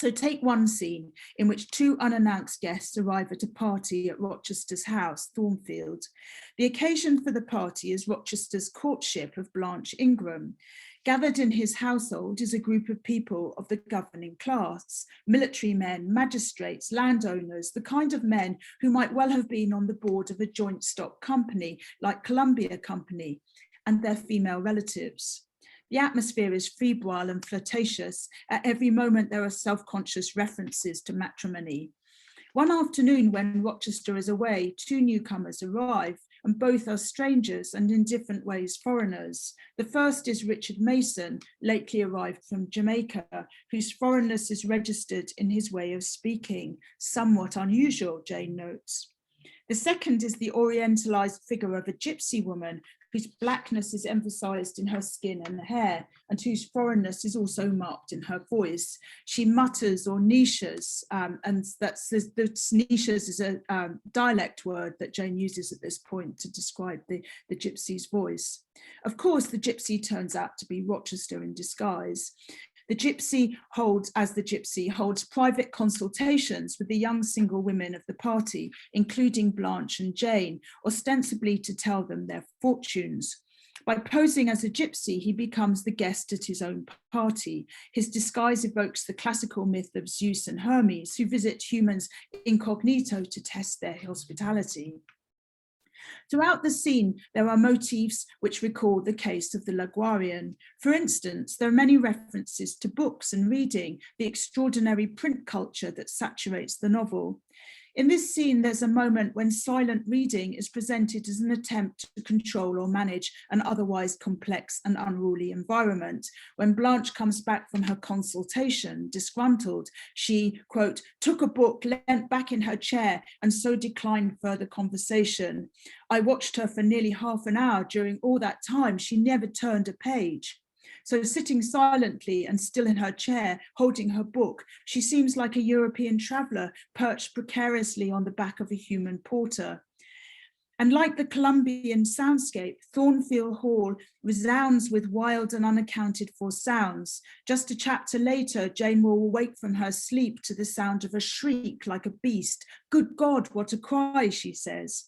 So take one scene in which two unannounced guests arrive at a party at Rochester's house, Thornfield. The occasion for the party is Rochester's courtship of Blanche Ingram. Gathered in his household is a group of people of the governing class, military men, magistrates, landowners, the kind of men who might well have been on the board of a joint stock company like Columbia Company, and their female relatives. The atmosphere is febrile and flirtatious. At every moment, there are self-conscious references to matrimony. One afternoon, when Rochester is away, two newcomers arrive, and both are strangers and in different ways foreigners. The first is Richard Mason, lately arrived from Jamaica, whose foreignness is registered in his way of speaking, somewhat unusual, Jane notes. The second is the orientalized figure of a gypsy woman whose blackness is emphasized in her skin and hair, and whose foreignness is also marked in her voice. She mutters or niches, and that's niches is a dialect word that Jane uses at this point to describe the gypsy's voice. Of course, the gypsy turns out to be Rochester in disguise. The gypsy holds private consultations with the young single women of the party, including Blanche and Jane, ostensibly to tell them their fortunes. By posing as a gypsy, he becomes the guest at his own party. His disguise evokes the classical myth of Zeus and Hermes, who visit humans incognito to test their hospitality. Throughout the scene, there are motifs which recall the case of the Laguardian. For instance, there are many references to books and reading, the extraordinary print culture that saturates the novel. In this scene, there's a moment when silent reading is presented as an attempt to control or manage an otherwise complex and unruly environment. When Blanche comes back from her consultation, disgruntled, she, quote, took a book, leant back in her chair, and so declined further conversation. I watched her for nearly half an hour. During all that time, she never turned a page. So sitting silently and still in her chair, holding her book, she seems like a European traveller perched precariously on the back of a human porter. And like the Columbian soundscape, Thornfield Hall resounds with wild and unaccounted for sounds. Just a chapter later, Jane will wake from her sleep to the sound of a shriek like a beast. Good God, what a cry, she says.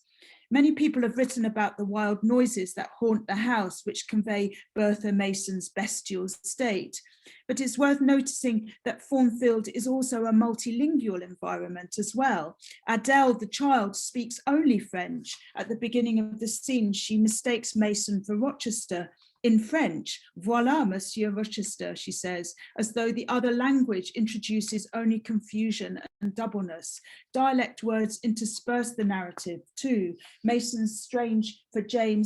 Many people have written about the wild noises that haunt the house, which convey Bertha Mason's bestial state. But it's worth noticing that Thornfield is also a multilingual environment as well. Adele, the child, speaks only French. At the beginning of the scene, she mistakes Mason for Rochester. In French, voilà, Monsieur Rochester, she says, as though the other language introduces only confusion and doubleness. Dialect words intersperse the narrative too. Mason's strange for Jane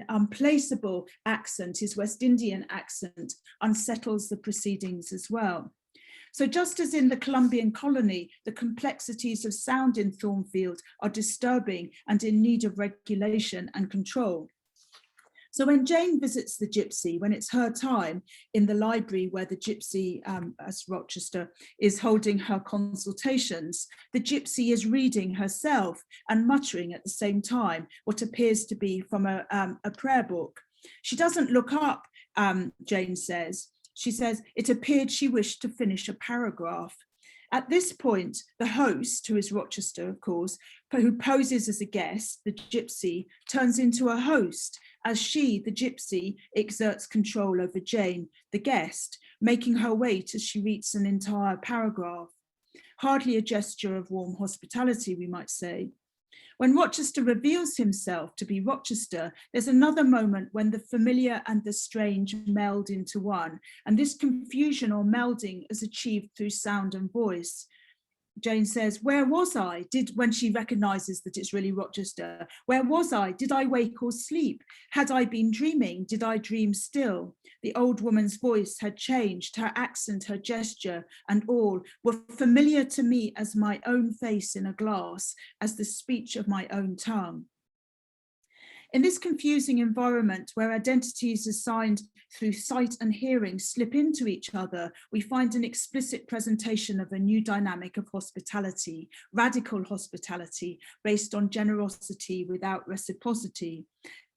unplaceable accent, his West Indian accent, unsettles the proceedings as well. So just as in the Columbian colony, the complexities of sound in Thornfield are disturbing and in need of regulation and control. So when Jane visits the gypsy, when it's her time in the library where the gypsy, as Rochester, is holding her consultations, the gypsy is reading herself and muttering at the same time what appears to be from a prayer book. She doesn't look up, Jane says. She says, it appeared she wished to finish a paragraph. At this point, the host, who is Rochester, of course, who poses as a guest, the gypsy, turns into a host as she, the gypsy, exerts control over Jane, the guest, making her wait as she reads an entire paragraph. Hardly a gesture of warm hospitality, we might say. When Rochester reveals himself to be Rochester, there's another moment when the familiar and the strange meld into one, and this confusion or melding is achieved through sound and voice. Jane says, where was I? When she recognizes that it's really Rochester, where was I? Did I wake or sleep? Had I been dreaming? Did I dream still? The old woman's voice had changed, her accent, her gesture, and all were familiar to me as my own face in a glass, as the speech of my own tongue. In this confusing environment where identities assigned through sight and hearing slip into each other, we find an explicit presentation of a new dynamic of hospitality, radical hospitality, based on generosity without reciprocity.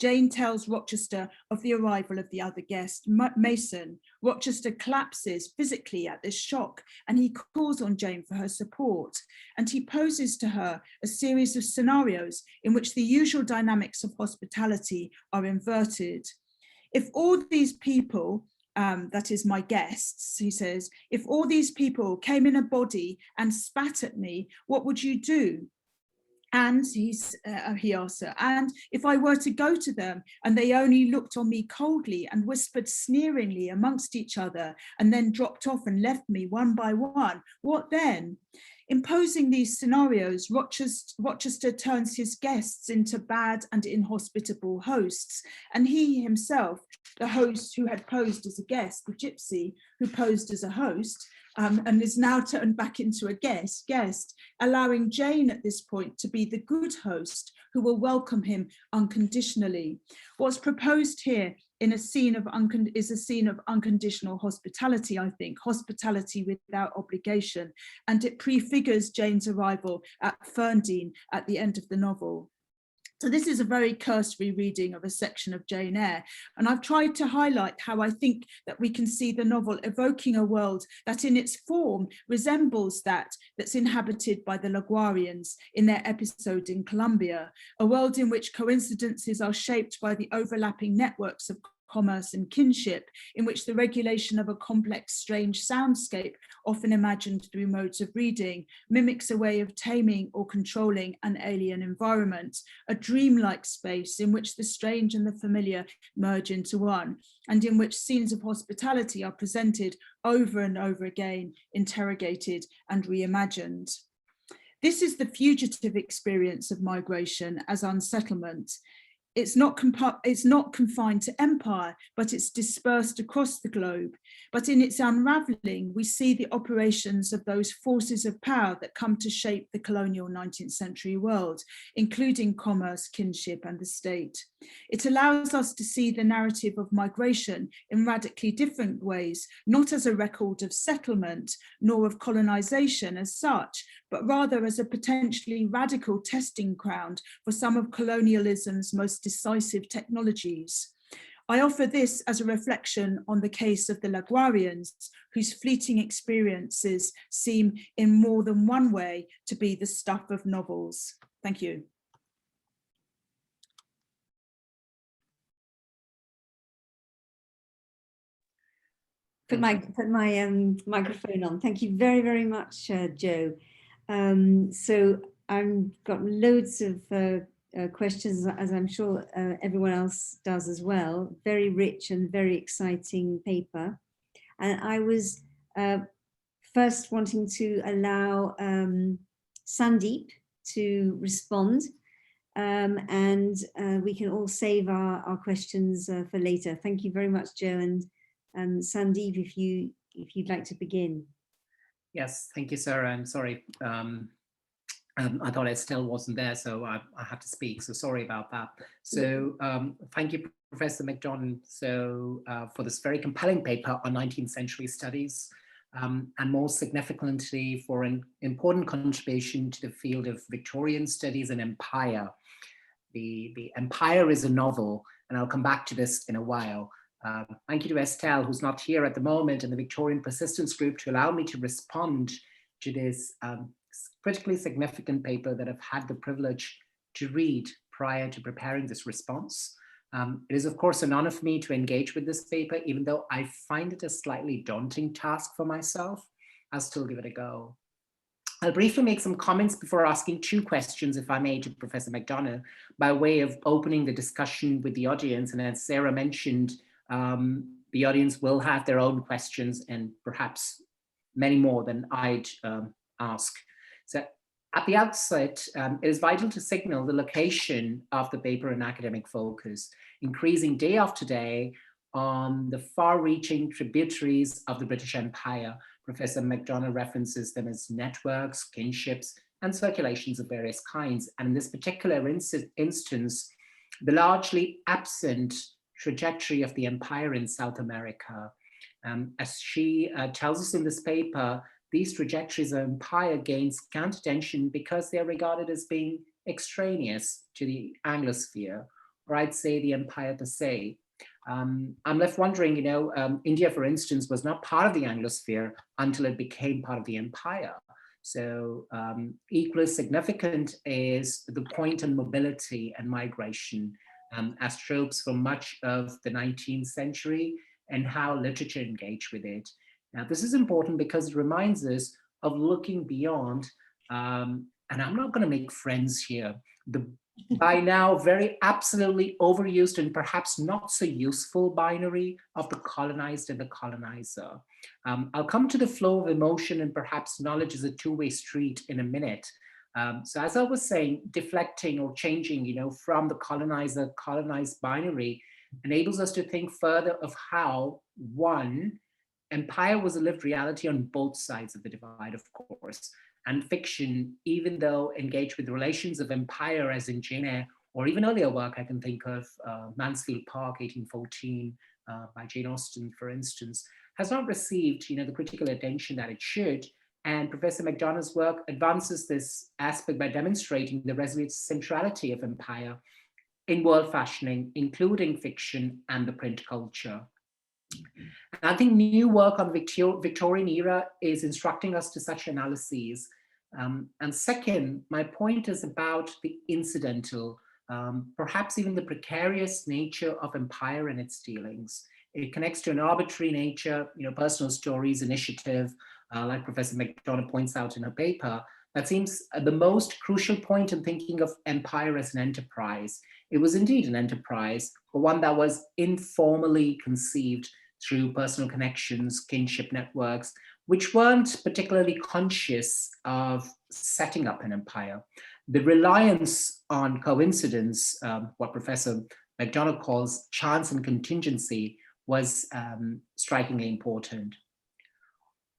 Jane tells Rochester of the arrival of the other guest, Mason. Rochester collapses physically at this shock, and he calls on Jane for her support. And he poses to her a series of scenarios in which the usual dynamics of hospitality are inverted. If all these people, that is my guests, he says, if all these people came in a body and spat at me, what would you do? And he asks her, and if I were to go to them and they only looked on me coldly and whispered sneeringly amongst each other and then dropped off and left me one by one, what then? Imposing these scenarios, Rochester turns his guests into bad and inhospitable hosts, and he himself, the host who had posed as a guest, the gypsy who posed as a host, and is now turned back into a guest, allowing Jane at this point to be the good host who will welcome him unconditionally. What's proposed here in a scene of unconditional hospitality, I think, hospitality without obligation, and it prefigures Jane's arrival at Ferndean at the end of the novel. So this is a very cursory reading of a section of Jane Eyre, and I've tried to highlight how I think that we can see the novel evoking a world that in its form resembles that's inhabited by the Laguardians in their episode in Colombia, a world in which coincidences are shaped by the overlapping networks of commerce and kinship, in which the regulation of a complex, strange soundscape, often imagined through modes of reading, mimics a way of taming or controlling an alien environment, a dreamlike space in which the strange and the familiar merge into one, and in which scenes of hospitality are presented over and over again, interrogated and reimagined. This is the fugitive experience of migration as unsettlement. It's not confined to empire, but it's dispersed across the globe. But in its unraveling, we see the operations of those forces of power that come to shape the colonial 19th century world, including commerce, kinship, and the state. It allows us to see the narrative of migration in radically different ways, not as a record of settlement, nor of colonization as such, but rather as a potentially radical testing ground for some of colonialism's most decisive technologies. I offer this as a reflection on the case of the Laguardians, whose fleeting experiences seem in more than one way to be the stuff of novels. Thank you. Put my microphone on. Thank you very, very much, Jo. So I've got loads of questions, as I'm sure everyone else does as well. Very rich and very exciting paper. And I was first wanting to allow Sandeep to respond, and we can all save our questions for later. Thank you very much, Jo. And Sandeep, if you'd like to begin. Yes, thank you, Sarah. I'm sorry. I thought Estelle wasn't there, so I had to speak. So sorry about that. So thank you, Professor McDonagh, for this very compelling paper on 19th century studies, and more significantly for an important contribution to the field of Victorian studies and empire. The Empire is a novel, and I'll come back to this in a while. Thank you to Estelle, who's not here at the moment, and the Victorian Persistence group to allow me to respond to this critically significant paper that I've had the privilege to read prior to preparing this response. It is, of course, an honor for me to engage with this paper, even though I find it a slightly daunting task for myself. I'll still give it a go. I'll briefly make some comments before asking two questions, if I may, to Professor McDonagh, by way of opening the discussion with the audience. And as Sarah mentioned, the audience will have their own questions and perhaps many more than I'd ask. So at the outset, it is vital to signal the location of the paper and academic focus, increasing day after day on the far-reaching tributaries of the British Empire. Professor McDonagh references them as networks, kinships, and circulations of various kinds. And in this particular instance, the largely absent trajectory of the empire in South America. As she tells us in this paper, these trajectories of empire gain scant attention because they are regarded as being extraneous to the Anglosphere, or I'd say the empire per se. I'm left wondering, India, for instance, was not part of the Anglosphere until it became part of the empire. So equally significant is the point on mobility and migration as tropes for much of the 19th century and how literature engaged with it. Now, this is important because it reminds us of looking beyond, and I'm not going to make friends here, the by now very absolutely overused and perhaps not so useful binary of the colonized and the colonizer. I'll come to the flow of emotion and perhaps knowledge as a two-way street in a minute. So as I was saying, deflecting or changing, from the colonizer-colonized binary enables us to think further of how, one, empire was a lived reality on both sides of the divide, of course, and fiction, even though engaged with the relations of empire as in Jane Eyre, or even earlier work, I can think of Mansfield Park, 1814, by Jane Austen, for instance, has not received the critical attention that it should. And Professor McDonagh's work advances this aspect by demonstrating the resolute centrality of empire in world fashioning, including fiction and the print culture. And I think new work on Victorian era is instructing us to such analyses. And second, my point is about the incidental, perhaps even the precarious nature of empire and its dealings. It connects to an arbitrary nature, personal stories, initiative, like Professor McDonagh points out in her paper. That seems the most crucial point in thinking of empire as an enterprise. It was indeed an enterprise, but one that was informally conceived through personal connections, kinship networks, which weren't particularly conscious of setting up an empire. The reliance on coincidence, what Professor McDonagh calls chance and contingency, was strikingly important.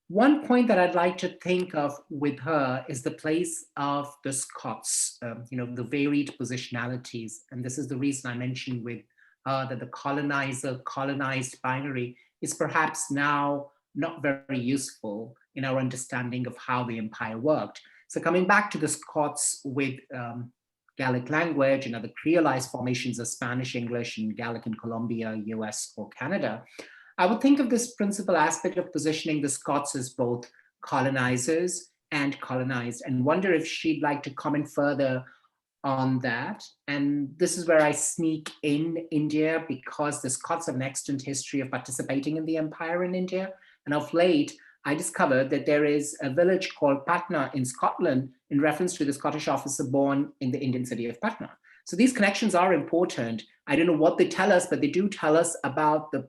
One point that I'd like to think of with her is the place of the Scots, the varied positionalities. And this is the reason I mentioned with that the colonizer-colonized binary is perhaps now not very useful in our understanding of how the empire worked. So coming back to the Scots with Gaelic language and other creolized formations of Spanish, English, and Gaelic in Colombia, US, or Canada, I would think of this principal aspect of positioning the Scots as both colonizers and colonized, and wonder if she'd like to comment further on that. And this is where I sneak in India, because the Scots have an extant history of participating in the empire in India. And of late, I discovered that there is a village called Patna in Scotland in reference to the Scottish officer born in the Indian city of Patna. So these connections are important. I don't know what they tell us, but they do tell us about the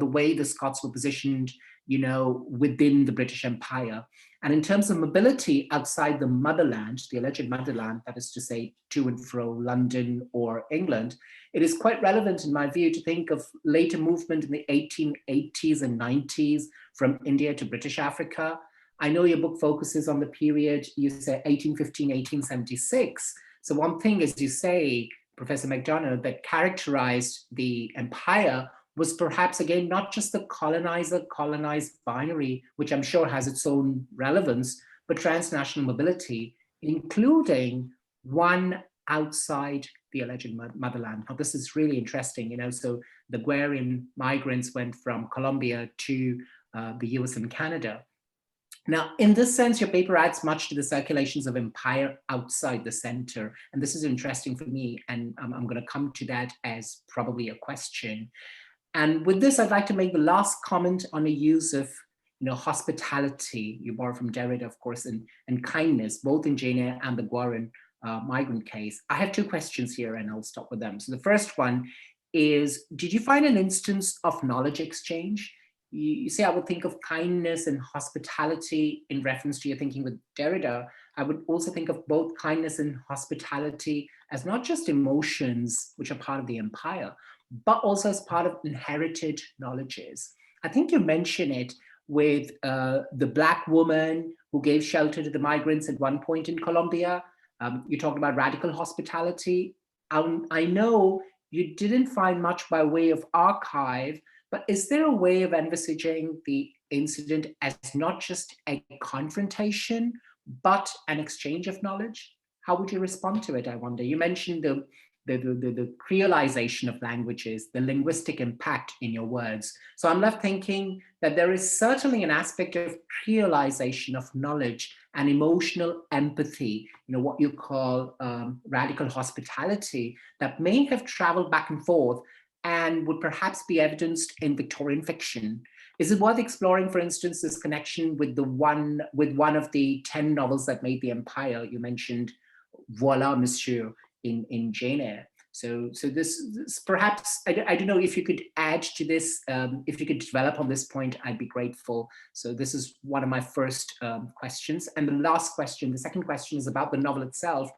way the Scots were positioned, within the British Empire. And in terms of mobility outside the motherland, the alleged motherland, that is to say, to and fro London or England, it is quite relevant, in my view, to think of later movement in the 1880s and 90s from India to British Africa. I know your book focuses on the period, you say 1815, 1876. So one thing, as you say, Professor McDonagh, that characterized the empire was perhaps, again, not just the colonizer-colonized binary, which I'm sure has its own relevance, but transnational mobility, including one outside the alleged motherland. Now, this is really interesting, so the Guayrian migrants went from Colombia to the US and Canada. Now, in this sense, your paper adds much to the circulations of empire outside the center. And this is interesting for me, and I'm going to come to that as probably a question. And with this, I'd like to make the last comment on the use of hospitality. You borrow from Derrida, of course, and kindness, both in Jane Eyre and the Guayrian migrant case. I have two questions here, and I'll stop with them. So the first one is, did you find an instance of knowledge exchange? You say I would think of kindness and hospitality in reference to your thinking with Derrida. I would also think of both kindness and hospitality as not just emotions, which are part of the empire, but also as part of inherited knowledges. I think you mention it with the Black woman who gave shelter to the migrants at one point in Colombia. You talked about radical hospitality. I know you didn't find much by way of archive, but is there a way of envisaging the incident as not just a confrontation, but an exchange of knowledge? How would you respond to it, I wonder? You mentioned the creolization of languages, the linguistic impact in your words. So I'm left thinking that there is certainly an aspect of creolization of knowledge and emotional empathy, what you call radical hospitality, that may have traveled back and forth and would perhaps be evidenced in Victorian fiction. Is it worth exploring, for instance, this connection with one of the 10 novels that made the empire? You mentioned Voilà, Monsieur in Jane Eyre. So this perhaps, I don't know if you could add to this, if you could develop on this point, I'd be grateful. So this is one of my first questions. And the last question, the second question, is about the novel itself.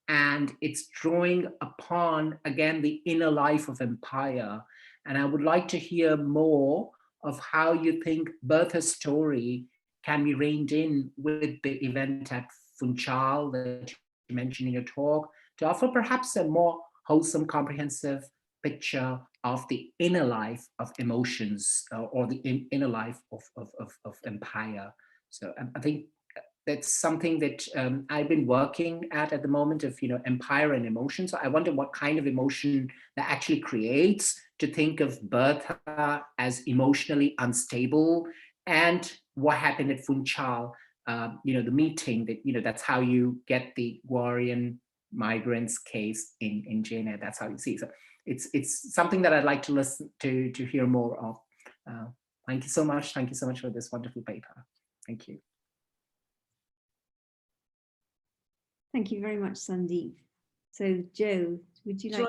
And it's drawing upon, again, the inner life of empire. And I would like to hear more of how you think Bertha's story can be reined in with the event at Funchal that you mentioned in your talk, to offer perhaps a more wholesome, comprehensive picture of the inner life of emotions, or the inner life of empire. So I think that's something that I've been working at the moment, of empire and emotion. So I wonder what kind of emotion that actually creates to think of Bertha as emotionally unstable, and what happened at Funchal, the meeting that, that's how you get the Guayrian migrants case in Jane Eyre. That's how you see it. So it's something that I'd like to listen to hear more of. Thank you so much. Thank you so much for this wonderful paper. Thank you. Thank you very much, Sandeep. So, Jo, would you like to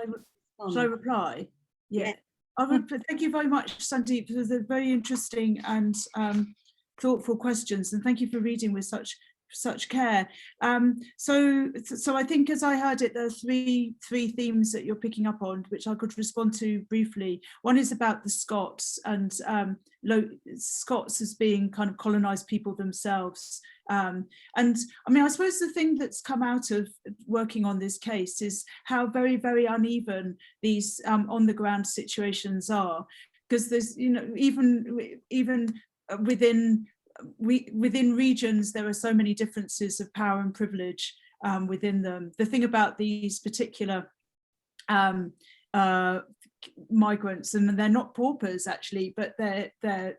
respond? Shall I reply? Yeah. Yeah. Thank you very much, Sandeep, for the very interesting and thoughtful questions, and thank you for reading with such care. So I think, as I heard it, there are three themes that you're picking up on, which I could respond to briefly. One is about the Scots, and Scots as being kind of colonized people themselves. And I mean, I suppose the thing that's come out of working on this case is how very, very uneven these on the ground situations are, because there's, even within regions, there are so many differences of power and privilege within them. The thing about these particular migrants, and they're not paupers actually, but they're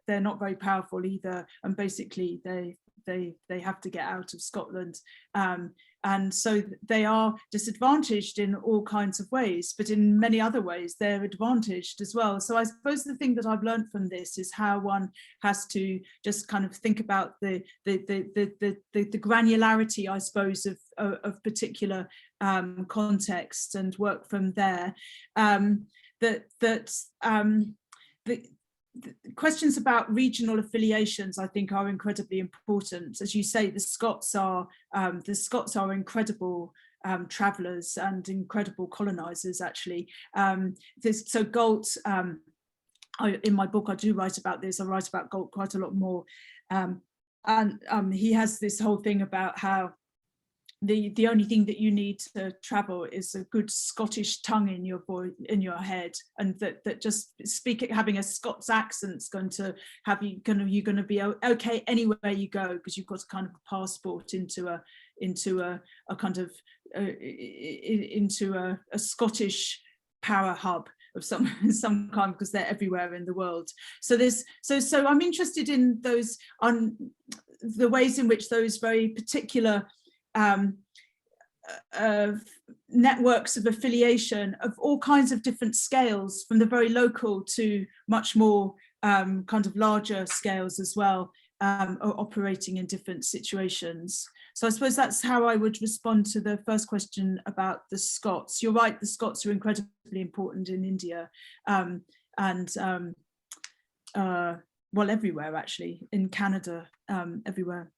not very powerful either, and basically they have to get out of Scotland, and so they are disadvantaged in all kinds of ways, but in many other ways they're advantaged as well. So I suppose the thing that I've learned from this is how one has to just kind of think about the granularity, I suppose, of particular context, and work from there. The questions about regional affiliations, I think, are incredibly important. As you say, the Scots are incredible travellers and incredible colonisers, actually. So Galt, in my book, I do write about this. I write about Galt quite a lot more, and he has this whole thing about how the only thing that you need to travel is a good Scottish tongue in your head, and that just having a Scots accent's going to have you're going to be okay anywhere you go, because you've got a kind of a passport into a kind of into a Scottish power hub of some kind, because they're everywhere in the world. So I'm interested in those the ways in which those very particular networks of affiliation of all kinds of different scales, from the very local to much more kind of larger scales as well, are operating in different situations. So I suppose that's how I would respond to the first question about the Scots. You're right, the Scots are incredibly important in India, and well, everywhere actually, in Canada, everywhere.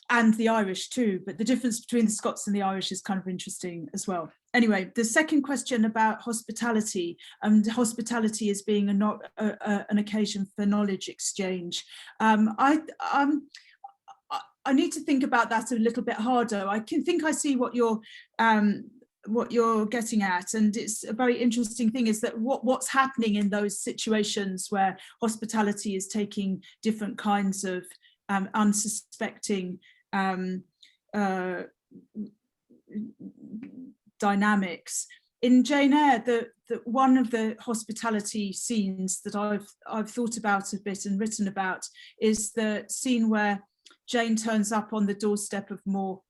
And the Irish too, but the difference between the Scots and the Irish is kind of interesting as well. Anyway, the second question about hospitality, and hospitality as being an occasion for knowledge exchange. I need to think about that a little bit harder. I think I see what you're getting at, and it's a very interesting thing is that what's happening in those situations where hospitality is taking different kinds of unsuspecting dynamics. In Jane Eyre, the one of the hospitality scenes that I've thought about a bit and written about is the scene where Jane turns up on the doorstep of Moor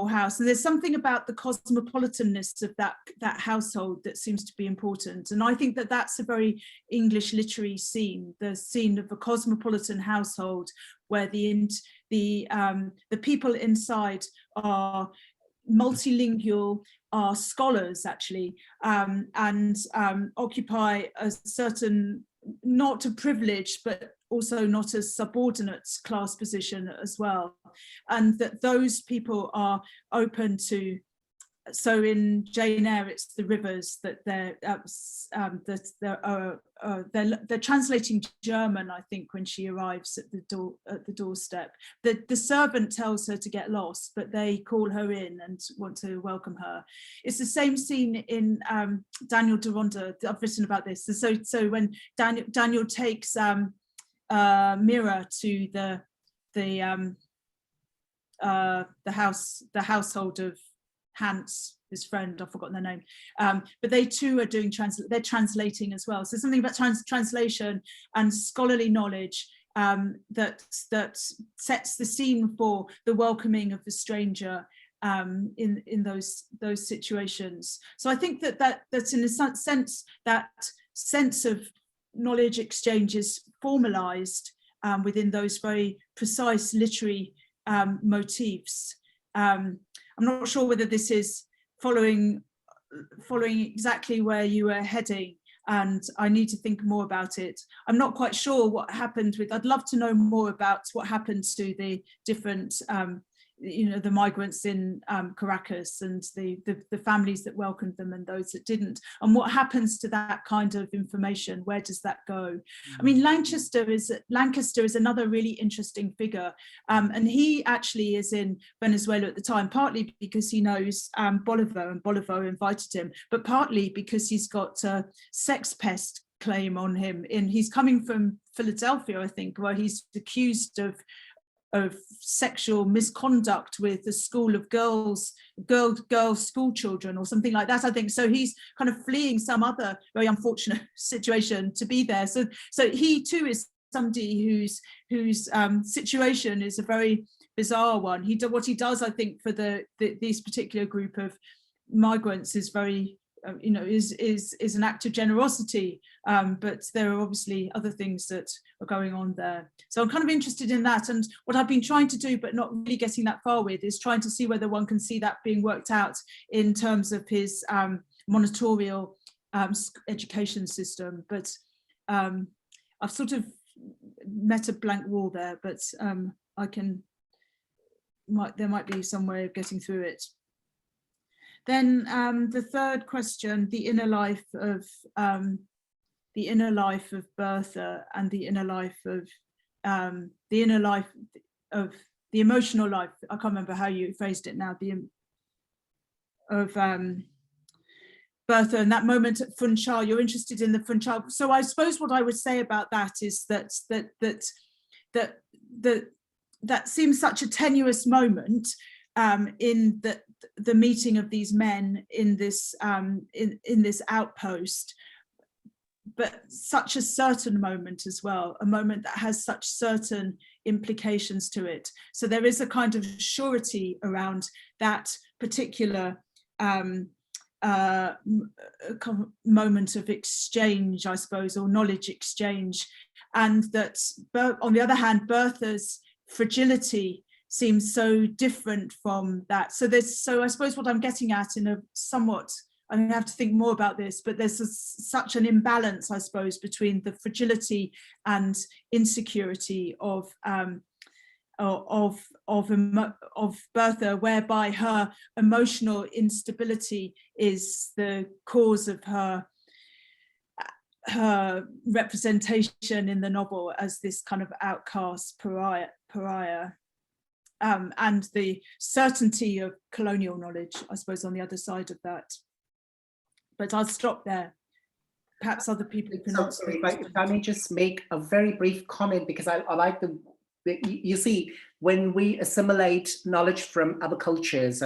House, and there's something about the cosmopolitanness of that household that seems to be important. And I think that that's a very English literary scene, the scene of a cosmopolitan household where the people inside are multilingual, are scholars actually, and occupy a certain, not a privileged, but also not a subordinate class position as well. And that those people are open to, so in Jane Eyre, it's the Rivers that they're translating German, I think, when she arrives at the doorstep. The servant tells her to get lost, but they call her in and want to welcome her. It's the same scene in Daniel Deronda. I've written about this. So when Daniel takes Mira to the household of Hans, his friend, I've forgotten their name, but they too are doing they're translating as well. So something about translation and scholarly knowledge that sets the scene for the welcoming of the stranger in those situations. So I think that's in a sense, that sense of knowledge exchange is formalized within those very precise literary motifs. I'm not sure whether this is following exactly where you were heading, and I need to think more about it. I'm not quite sure what happened I'd love to know more about what happened to the different the migrants in Caracas, and the families that welcomed them and those that didn't, and what happens to that kind of information. Where does that go? I mean, Lancaster is another really interesting figure, and he actually is in Venezuela at the time, partly because he knows Bolivar, and Bolivar invited him, but partly because he's got a sex pest claim on him. He's coming from Philadelphia, I think, where he's accused of sexual misconduct with a school of girl school children or something like that, I think. So he's kind of fleeing some other very unfortunate situation to be there. So he too is somebody whose situation is a very bizarre one. What he does, I think, for these particular group of migrants is very is an act of generosity, but there are obviously other things that are going on there. So I'm kind of interested in that, and what I've been trying to do, but not really getting that far with, is trying to see whether one can see that being worked out in terms of his monitorial education system. But I've sort of met a blank wall there, but there might be some way of getting through it. Then the third question, the inner life of Bertha, and the inner life of the emotional life. I can't remember how you phrased it now. Of Bertha and that moment at Funchal. You're interested in the Funchal. So I suppose what I would say about that is that seems such a tenuous moment in the meeting of these men in this outpost, but such a certain moment as well, a moment that has such certain implications to it. So there is a kind of surety around that particular moment of exchange, I suppose, or knowledge exchange, and that on the other hand, Bertha's fragility seems so different from that. So I suppose what I'm getting at in a somewhat, I have to think more about this, but there's such an imbalance, I suppose, between the fragility and insecurity of Bertha, whereby her emotional instability is the cause of her representation in the novel as this kind of outcast pariah. And the certainty of colonial knowledge, I suppose, on the other side of that. But I'll stop there. Perhaps other people can answer. If I may just make a very brief comment, because I like you see, when we assimilate knowledge from other cultures,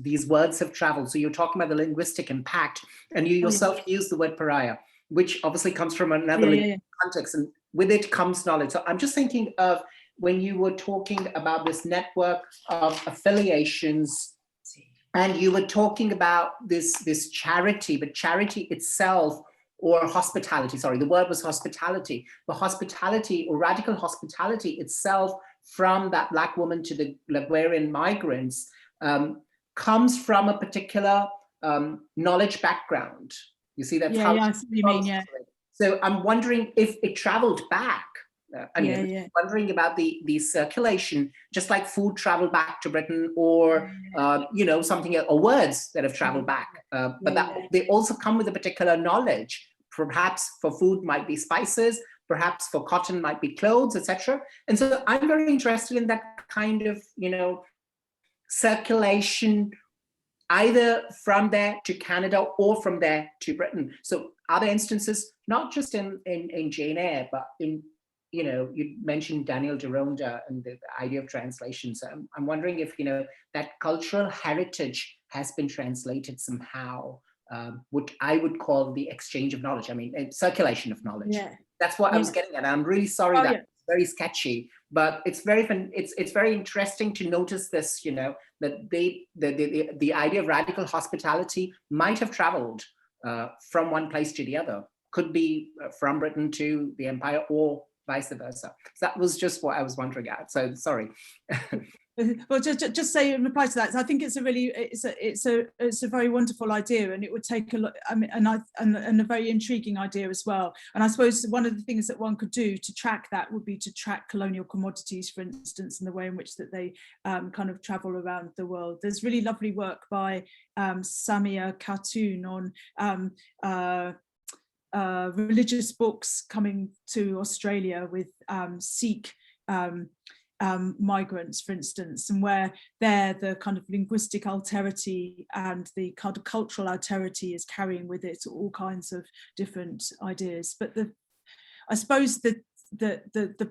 these words have traveled. So you're talking about the linguistic impact, and you yourself use the word pariah, which obviously comes from another context, and with it comes knowledge. So I'm just thinking of when you were talking about this network of affiliations, and you were talking about this charity, but charity itself, or hospitality, sorry, the word was hospitality, but hospitality or radical hospitality itself from that Black woman to the Laguardian migrants comes from a particular knowledge background. You see, that's how I see what you mean, yeah. So I'm wondering if it traveled back. Wondering about the circulation, just like food traveled back to Britain, or something else, or words that have traveled back. They also come with a particular knowledge. Perhaps for food might be spices, perhaps for cotton might be clothes, etc. And so I'm very interested in that kind of circulation, either from there to Canada or from there to Britain. So are there instances, not just in Jane Eyre, but in you mentioned Daniel Deronda and the idea of translation. So I'm wondering if, that cultural heritage has been translated somehow, what I would call the exchange of knowledge. I mean, circulation of knowledge. Yeah. That's what I was getting at. I'm really sorry that it's very sketchy, but it's very fun. It's very interesting to notice this, that the idea of radical hospitality might have traveled from one place to the other. Could be from Britain to the Empire, or vice versa. So that was just what I was wondering at. So sorry. Well, just say in reply to that, I think it's a very wonderful idea, and it would take a lot. I mean, and a very intriguing idea as well. And I suppose one of the things that one could do to track that would be to track colonial commodities, for instance, and the way in which that they kind of travel around the world. There's really lovely work by Samia Khatun on religious books coming to Australia with Sikh migrants, for instance, and where there the kind of linguistic alterity and the kind of cultural alterity is carrying with it all kinds of different ideas. But I suppose the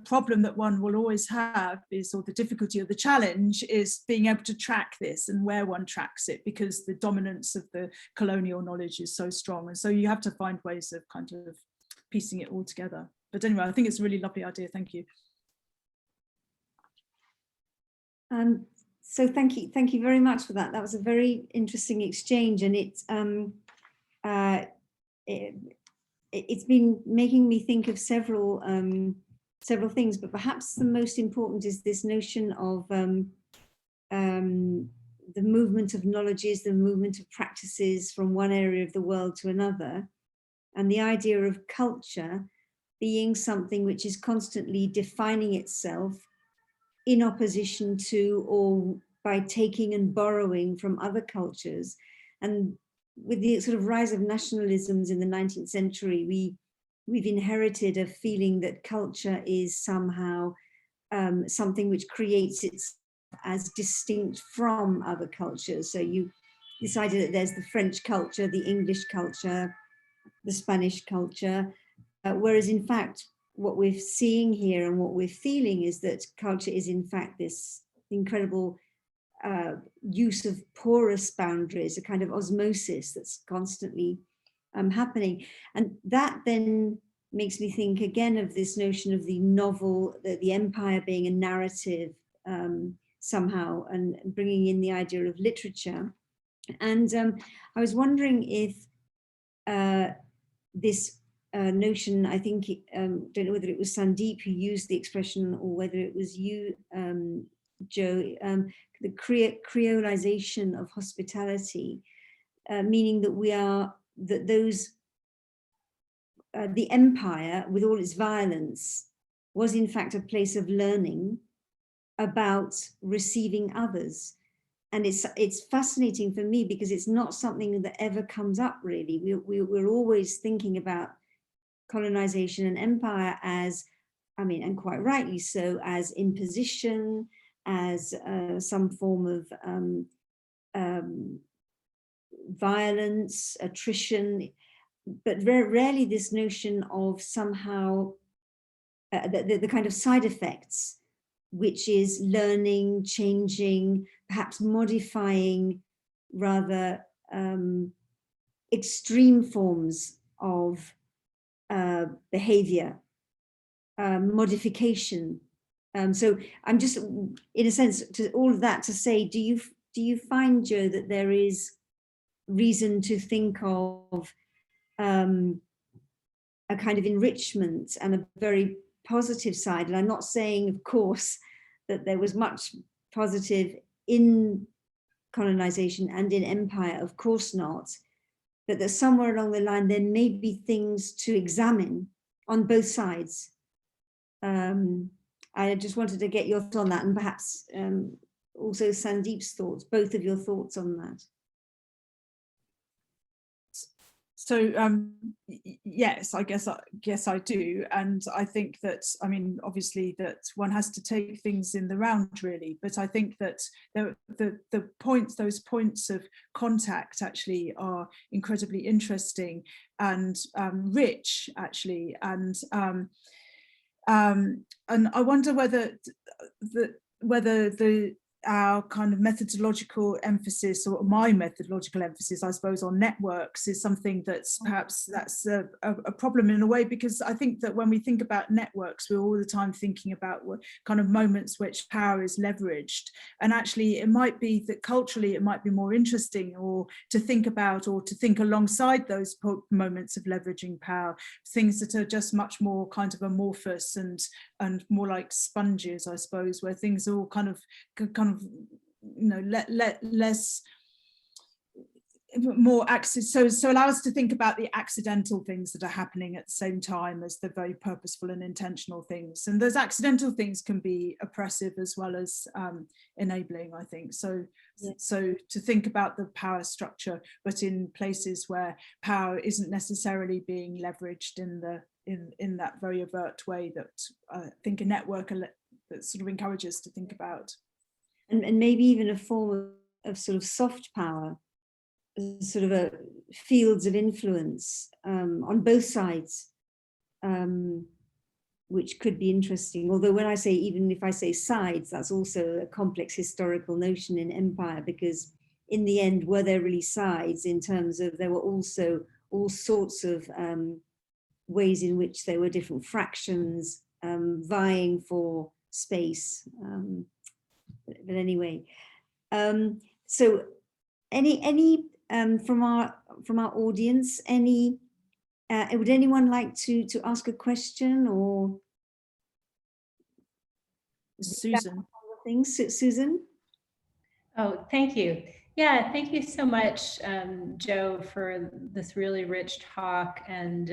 problem that one will always have is, or the difficulty or the challenge is being able to track this and where one tracks it, because the dominance of the colonial knowledge is so strong, and so you have to find ways of kind of piecing it all together. But anyway, I think it's a really lovely idea. Thank you. So thank you very much for that. That was a very interesting exchange, and it's been making me think of several things, but perhaps the most important is this notion of the movement of knowledges, the movement of practices from one area of the world to another, and the idea of culture being something which is constantly defining itself in opposition to, or by taking and borrowing from other cultures. And with the sort of rise of nationalisms in the 19th century, we've inherited a feeling that culture is somehow something which creates itself as distinct from other cultures. So you decided that there's the French culture, the English culture, the Spanish culture, whereas in fact, what we're seeing here and what we're feeling is that culture is in fact this incredible use of porous boundaries, a kind of osmosis that's constantly happening. And that then makes me think again of this notion of the novel, the empire being a narrative somehow, and bringing in the idea of literature. And I was wondering if this notion, I think, don't know whether it was Sandeep who used the expression or whether it was you, Joe, the creolization of hospitality, meaning that the empire with all its violence was in fact a place of learning about receiving others. And it's fascinating for me because it's not something that ever comes up really. We're always thinking about colonization and empire as, I mean, and quite rightly so, as imposition, as some form of violence, attrition, but very rarely this notion of somehow the kind of side effects which is learning, changing, perhaps modifying rather extreme forms of behavior, modification. So I'm just, in a sense, to all of that to say, do you find, Jo, that there is reason to think of a kind of enrichment and a very positive side? And I'm not saying, of course, that there was much positive in colonization and in empire, of course not, but that somewhere along the line there may be things to examine on both sides. I just wanted to get your thoughts on that, and perhaps also Sandeep's thoughts, both of your thoughts on that. So yes, I guess I do, and I think that, I mean, obviously that one has to take things in the round really, but I think that those points of contact actually are incredibly interesting and rich actually, and I wonder whether our kind of methodological emphasis, or my methodological emphasis, I suppose, on networks is something that's perhaps a problem in a way, because I think that when we think about networks, we're all the time thinking about what kind of moments which power is leveraged. And actually it might be that culturally it might be more interesting, or to think about, or to think alongside those moments of leveraging power, things that are just much more kind of amorphous and more like sponges, I suppose, where things are all kind of you know, less, more so allow us to think about the accidental things that are happening at the same time as the very purposeful and intentional things. And those accidental things can be oppressive as well as enabling, I think. So to think about the power structure, but in places where power isn't necessarily being leveraged in that very overt way that I think a network that sort of encourages to think about. And maybe even a form of sort of soft power, sort of a fields of influence on both sides, which could be interesting. Although when I say, even if I say sides, that's also a complex historical notion in empire, because in the end, were there really sides in terms of there were also all sorts of ways in which there were different fractions vying for space. But anyway, so any from our audience, would anyone like to ask a question, or Susan? Susan? Oh, thank you. Yeah, thank you so much, Jo, for this really rich talk, and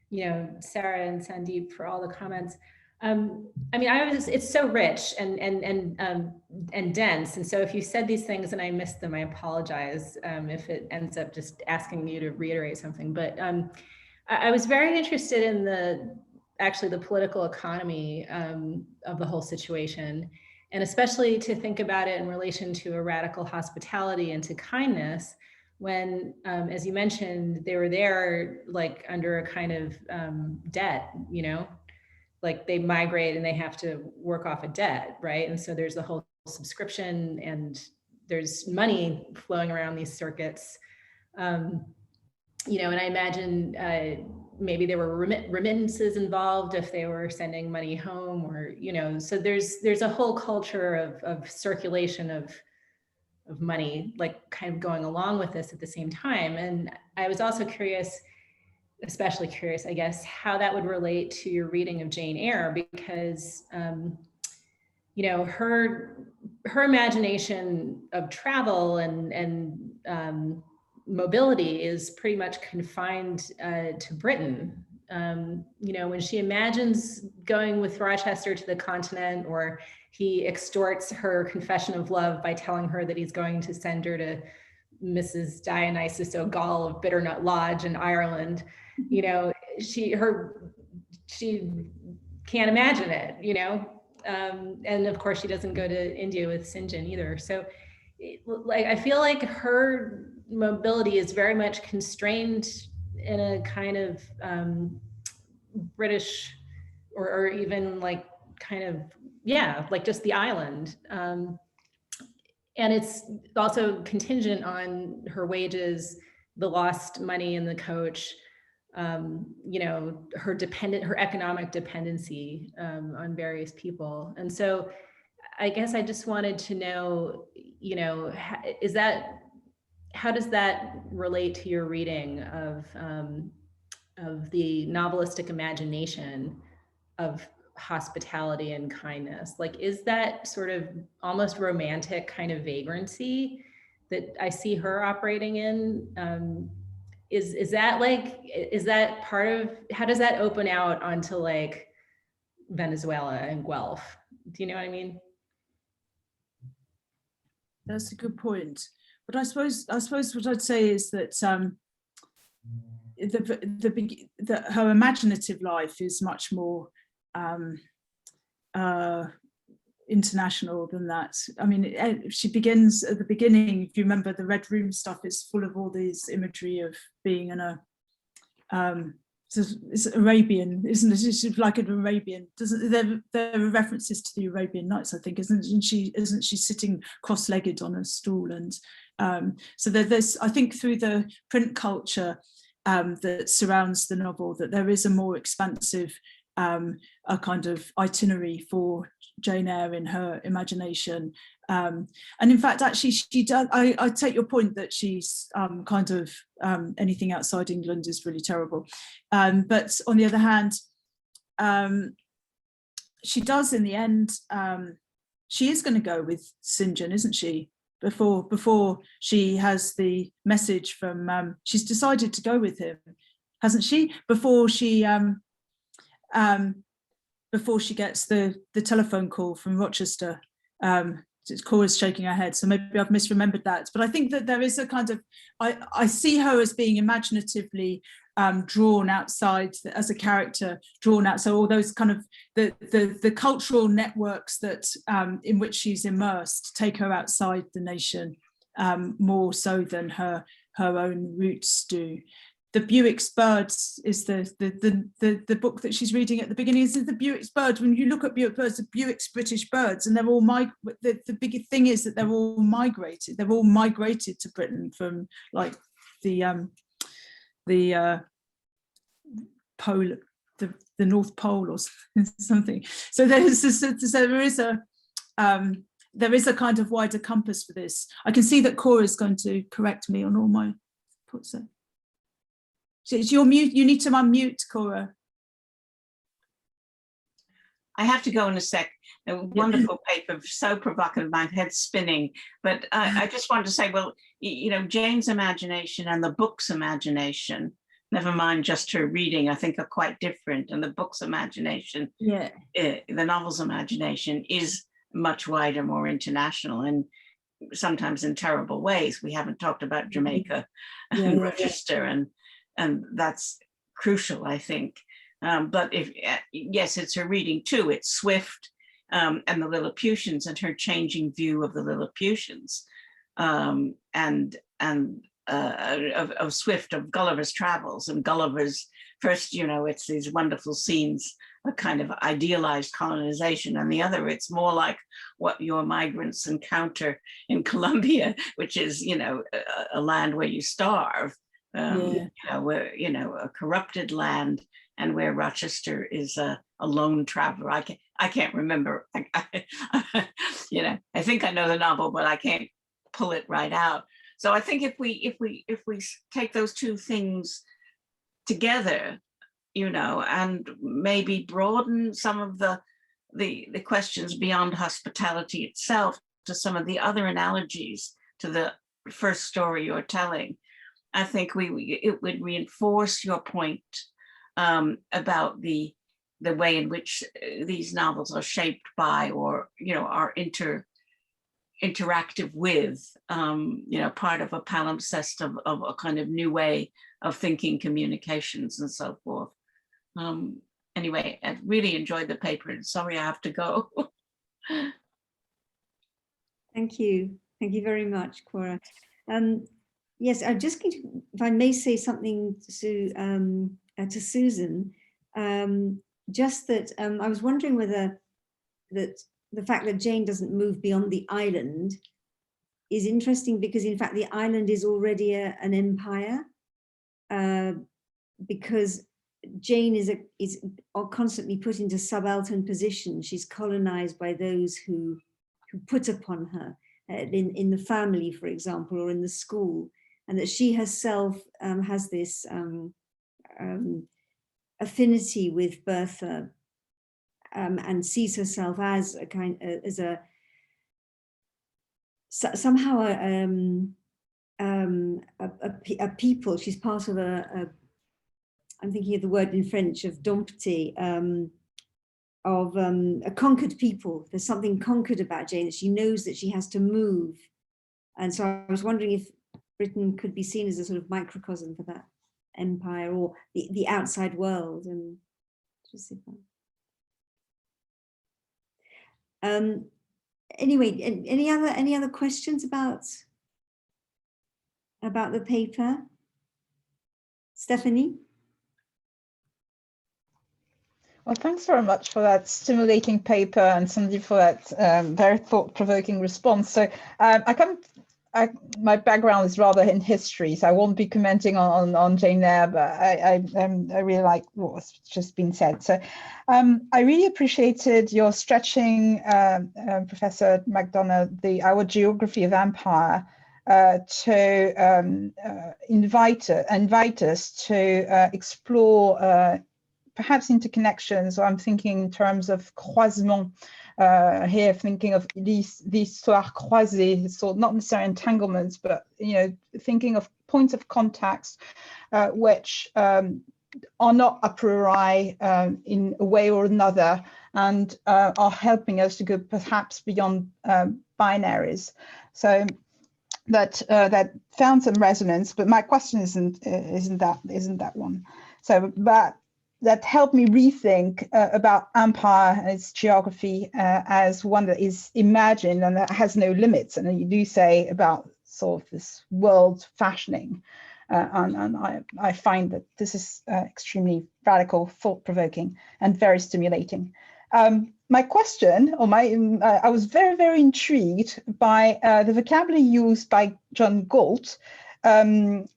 you know, Sarah and Sandeep for all the comments. I mean, it's so rich and dense. And so if you said these things and I missed them, I apologize if it ends up just asking you to reiterate something. But I was very interested in actually the political economy of the whole situation, and especially to think about it in relation to a radical hospitality and to kindness, when, as you mentioned, they were there like under a kind of debt, you know, like they migrate and they have to work off a debt, right? And so there's the whole subscription, and there's money flowing around these circuits. You know, and I imagine maybe there were remittances involved if they were sending money home, or, you know, so there's a whole culture of circulation of money, like kind of going along with this at the same time. And I was also curious, especially curious, I guess, how that would relate to your reading of Jane Eyre, because, you know, her imagination of travel and mobility is pretty much confined to Britain. You know, when she imagines going with Rochester to the continent, or he extorts her confession of love by telling her that he's going to send her to Mrs. Dionysus O'Gall of Bitternut Lodge in Ireland, you know, she can't imagine it, you know, and of course she doesn't go to India with St. John either. So like, I feel like her mobility is very much constrained in a kind of British or even like kind of yeah, like just the island. And it's also contingent on her wages, the lost money in the coach, you know, her economic dependency on various people. And so I guess I just wanted to know, you know, how does that relate to your reading of the novelistic imagination of hospitality and kindness? Like, is that sort of almost romantic kind of vagrancy that I see her operating in? Is that part of, how does that open out onto like Venezuela and Guelph? Do you know what I mean? That's a good point. But I suppose what I'd say is that her imaginative life is much more international than that. I mean, she begins at the beginning, if you remember, the Red Room stuff is full of all these imagery of being in a it's Arabian, isn't it? It's like an Arabian. There are references to the Arabian Nights, I think, isn't she sitting cross-legged on a stool? And so there's, I think, through the print culture that surrounds the novel, that there is a more expansive a kind of itinerary for Jane Eyre in her imagination. And in fact, actually, she does. I take your point that she's kind of anything outside England is really terrible. But on the other hand, she does in the end. She is going to go with St. John, isn't she? Before she has the message from, she's decided to go with him, hasn't she? Before she gets the telephone call from Rochester. Cora's shaking her head, so maybe I've misremembered that. But I think that there is a kind of, I see her as being imaginatively drawn outside, as a character drawn out. So all those kind of the cultural networks that in which she's immersed take her outside the nation more so than her own roots do. The Buicks Birds is the book that she's reading at the beginning. Is the Buicks Birds. When you look at Buicks Birds, the Buicks British birds, and they're all the big thing is that they're all migrated. They've all migrated to Britain from like the pole, the North Pole or something. So there is a kind of wider compass for this. I can see that Cora is going to correct me on all my puts there. So it's your mute. You need to unmute, Cora. I have to go in a sec. A wonderful paper, so provocative, my head's spinning. But I just wanted to say, well, you know, Jane's imagination and the book's imagination, never mind just her reading, I think are quite different. And the book's imagination, the novel's imagination is much wider, more international, and sometimes in terrible ways. We haven't talked about Jamaica and Rochester, and that's crucial, I think. But yes, it's her reading too. It's Swift and the Lilliputians and her changing view of the Lilliputians, and of Swift, of Gulliver's Travels, and Gulliver's first, you know, it's these wonderful scenes, a kind of idealized colonization, and the other, it's more like what your migrants encounter in Colombia, which is, you know, a land where you starve. You know, where, you know, a corrupted land, and where Rochester is a lone traveler. I can't remember. You know, I think I know the novel, but I can't pull it right out. So I think if we take those two things together, you know, and maybe broaden some of the questions beyond hospitality itself to some of the other analogies to the first story you're telling, I think it would reinforce your point about the way in which these novels are shaped by, or, you know, are interactive with, you know, part of a palimpsest of a kind of new way of thinking communications and so forth. Anyway, I really enjoyed the paper, and sorry I have to go. Thank you very much, Cora. Yes, I'm just going to, if I may say something to Susan, just that I was wondering whether that the fact that Jane doesn't move beyond the island is interesting, because in fact the island is already an empire, because Jane is constantly put into subaltern positions. She's colonized by those who put upon her in the family, for example, or in the school, and that she herself has this affinity with Bertha, and sees herself as a kind somehow a people. She's part of I'm thinking of the word in French of dompté, of a conquered people. There's something conquered about Jane, that she knows that she has to move. And so I was wondering if Britain could be seen as a sort of microcosm for that empire, or the outside world. And just anyway, any other questions about the paper? Stephanie? Well, thanks very much for that stimulating paper, and Sandeep for that very thought-provoking response. So my background is rather in history, so I won't be commenting on Jane Eyre, but I really like what's just been said. So I really appreciated your stretching, Professor McDonagh, our geography of empire, to invite us to explore perhaps interconnections. So I'm thinking in terms of croisement, here thinking of l'histoire croisée, so not necessarily entanglements, but thinking of points of contact which are not a priori in a way or another, and are helping us to go perhaps beyond binaries. So that found some resonance, but my question isn't that one. So, but that helped me rethink about empire and its geography as one that is imagined and that has no limits. And you do say about sort of this world fashioning, and I find that this is extremely radical, thought-provoking, and very stimulating. My question, or I was very, very intrigued by the vocabulary used by John Galt. You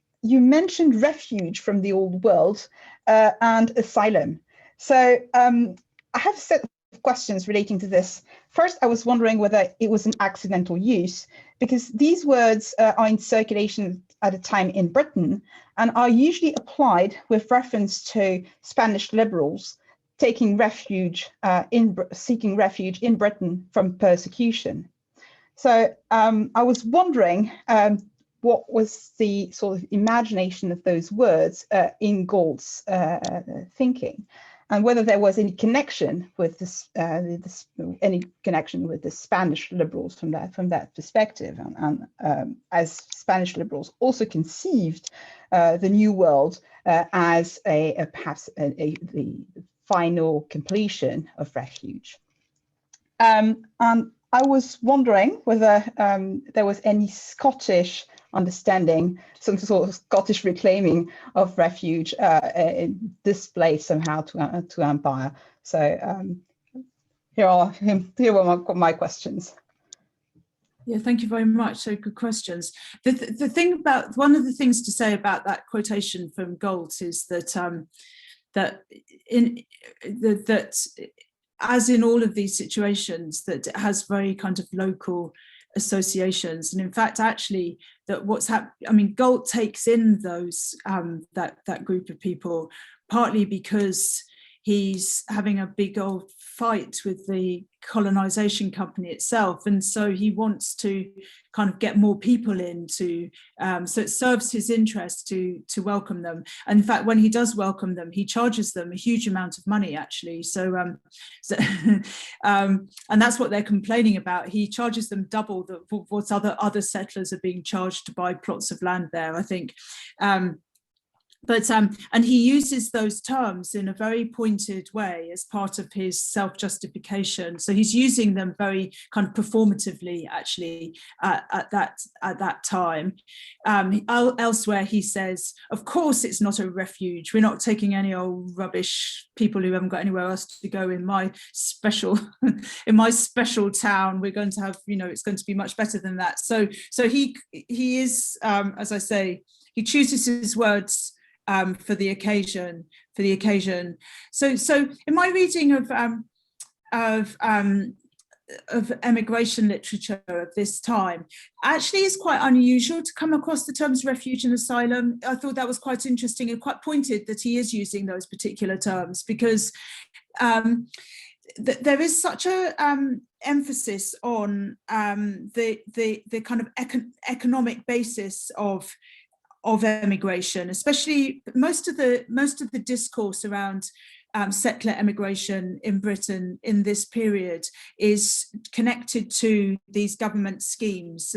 mentioned refuge from the old world and asylum. So I have a set of questions relating to this. First, I was wondering whether it was an accidental use, because these words are in circulation at a time in Britain and are usually applied with reference to Spanish liberals seeking refuge in Britain from persecution. So I was wondering what was the sort of imagination of those words in Galt's thinking, and whether there was any connection with this, any connection with the Spanish liberals from that perspective, and as Spanish liberals also conceived the New World as perhaps the final completion of refuge. And I was wondering whether there was any Scottish understanding, some sort of Scottish reclaiming of refuge displayed somehow to empire. So here were my questions. Yeah, thank you very much. So good questions. The thing about, one of the things to say about that quotation from Galt is that as in all of these situations, that it has very kind of local associations. And in fact, actually, that what's happening, I mean, Galt takes in those that group of people partly because he's having a big old fight with the colonization company itself, and so he wants to kind of get more people in to so it serves his interest to welcome them. And in fact, when he does welcome them, he charges them a huge amount of money, actually. And that's what they're complaining about. He charges them double what other settlers are being charged to buy plots of land there, I think. But and he uses those terms in a very pointed way as part of his self-justification. So he's using them very kind of performatively, actually, at that time. Elsewhere, he says, "Of course, it's not a refuge. We're not taking any old rubbish people who haven't got anywhere else to go in my special town. We're going to have, it's going to be much better than that." So he is, as I say, he chooses his words for the occasion. So in my reading of emigration literature of this time, actually it's quite unusual to come across the terms refuge and asylum. I thought that was quite interesting and quite pointed that he is using those particular terms, because there is such a emphasis on the kind of economic basis of emigration, especially most of the discourse around settler emigration in Britain in this period is connected to these government schemes,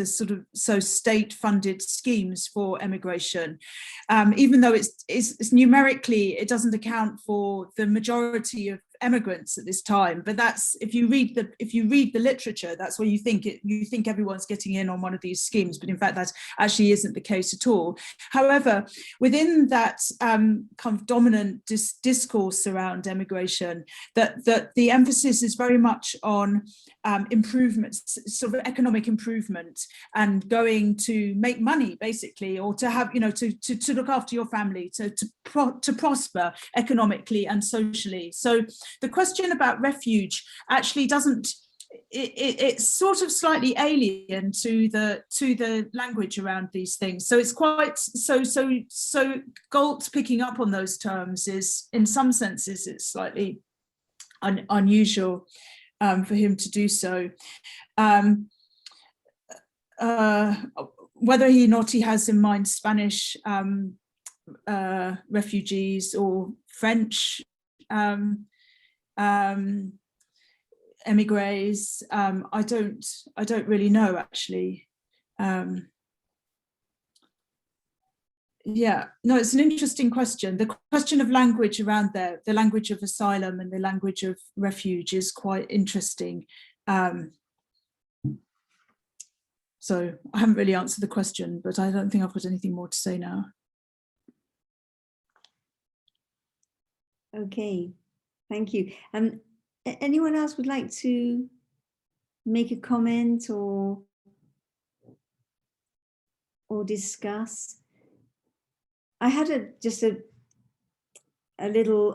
so state-funded schemes for emigration. Even though it's numerically, it doesn't account for the majority of immigrants at this time, but that's, if you read the literature, that's where you think everyone's getting in on one of these schemes, but in fact that actually isn't the case at all. However, within that kind of dominant discourse around emigration, that the emphasis is very much on improvements, sort of economic improvement, and going to make money basically, or to have, to look after your family, to prosper economically and socially. So the question about refuge actually doesn't, it's sort of slightly alien to the language around these things. So it's quite, so Galt picking up on those terms is, in some senses, it's slightly unusual for him to do so. Whether or not he has in mind Spanish refugees or French emigres, I don't really know, actually. Yeah, no, it's an interesting question. The question of language around there, the language of asylum and the language of refuge, is quite interesting. So I haven't really answered the question, but I don't think I've got anything more to say now. Okay, thank you. Anyone else would like to make a comment or discuss? I had just a little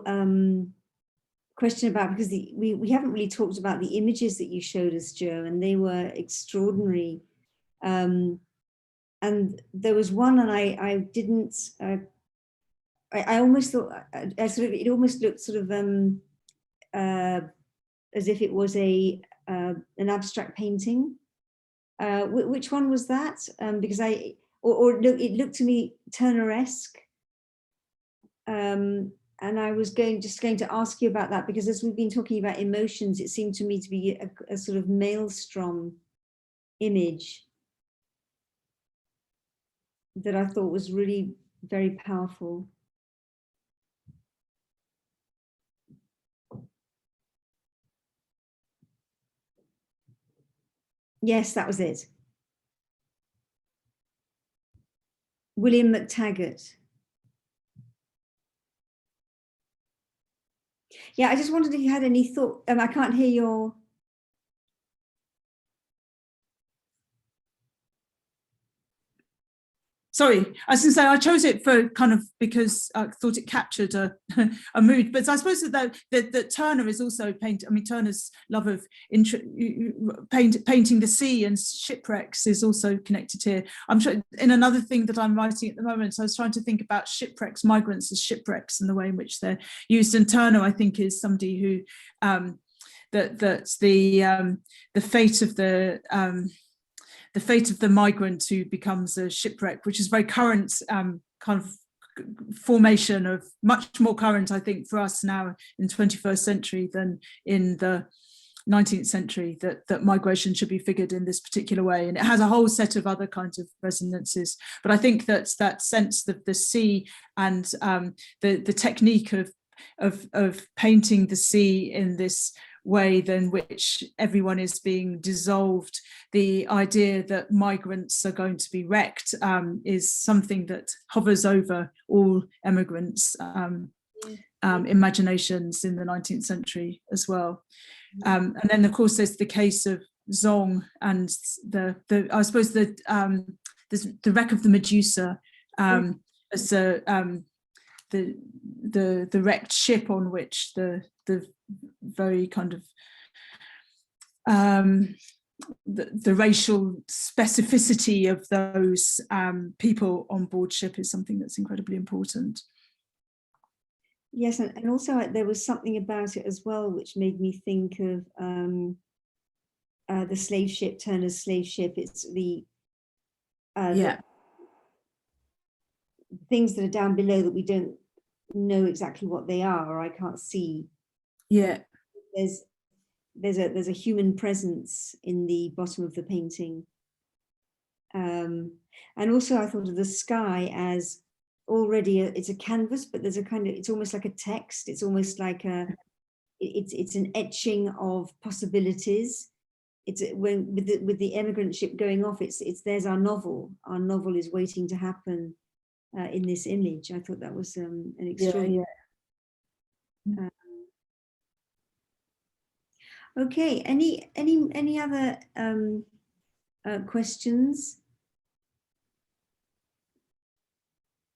question about, because we haven't really talked about the images that you showed us, Joe, and they were extraordinary. And there was one, and I didn't. I almost thought it almost looked sort of as if it was an abstract painting. Which one was that? Because it looked to me Turner-esque. And I was just going to ask you about that, because as we've been talking about emotions, it seemed to me to be a sort of maelstrom image that I thought was really very powerful. Yes, that was it. William McTaggart. Yeah, I just wondered if you had any thought. I can't hear your. Sorry, I was going to say I chose it for kind of because I thought it captured a mood, but I suppose that Turner is also painting. I mean, Turner's love of painting the sea and shipwrecks is also connected here. I'm sure in another thing that I'm writing at the moment, I was trying to think about shipwrecks, migrants as shipwrecks, and the way in which they're used. And Turner, I think, is somebody who that's the fate of the migrant who becomes a shipwreck, which is very current kind of formation, of much more current, I think, for us now in 21st century than in the 19th century, that migration should be figured in this particular way. And it has a whole set of other kinds of resonances. But I think that sense of the sea and the technique of painting the sea in this way in which everyone is being dissolved, the idea that migrants are going to be wrecked is something that hovers over all emigrants' imaginations in the 19th century as well. And then of course there's the case of Zong and the I suppose the wreck of the Medusa as the wrecked ship on which the very kind of the racial specificity of those people on board ship is something that's incredibly important. Yes, and also there was something about it as well which made me think of the slave ship, Turner's slave ship. It's the things that are down below that we don't know exactly what they are, or I can't see. Yeah, there's a human presence in the bottom of the painting, and also I thought of the sky as already it's a canvas, but there's a kind of, it's almost like a text. It's almost like it's an etching of possibilities. It's when with the emigrant ship going off, it's there's our novel. Our novel is waiting to happen in this image. I thought that was an extraordinary. Yeah. Okay. Any other questions?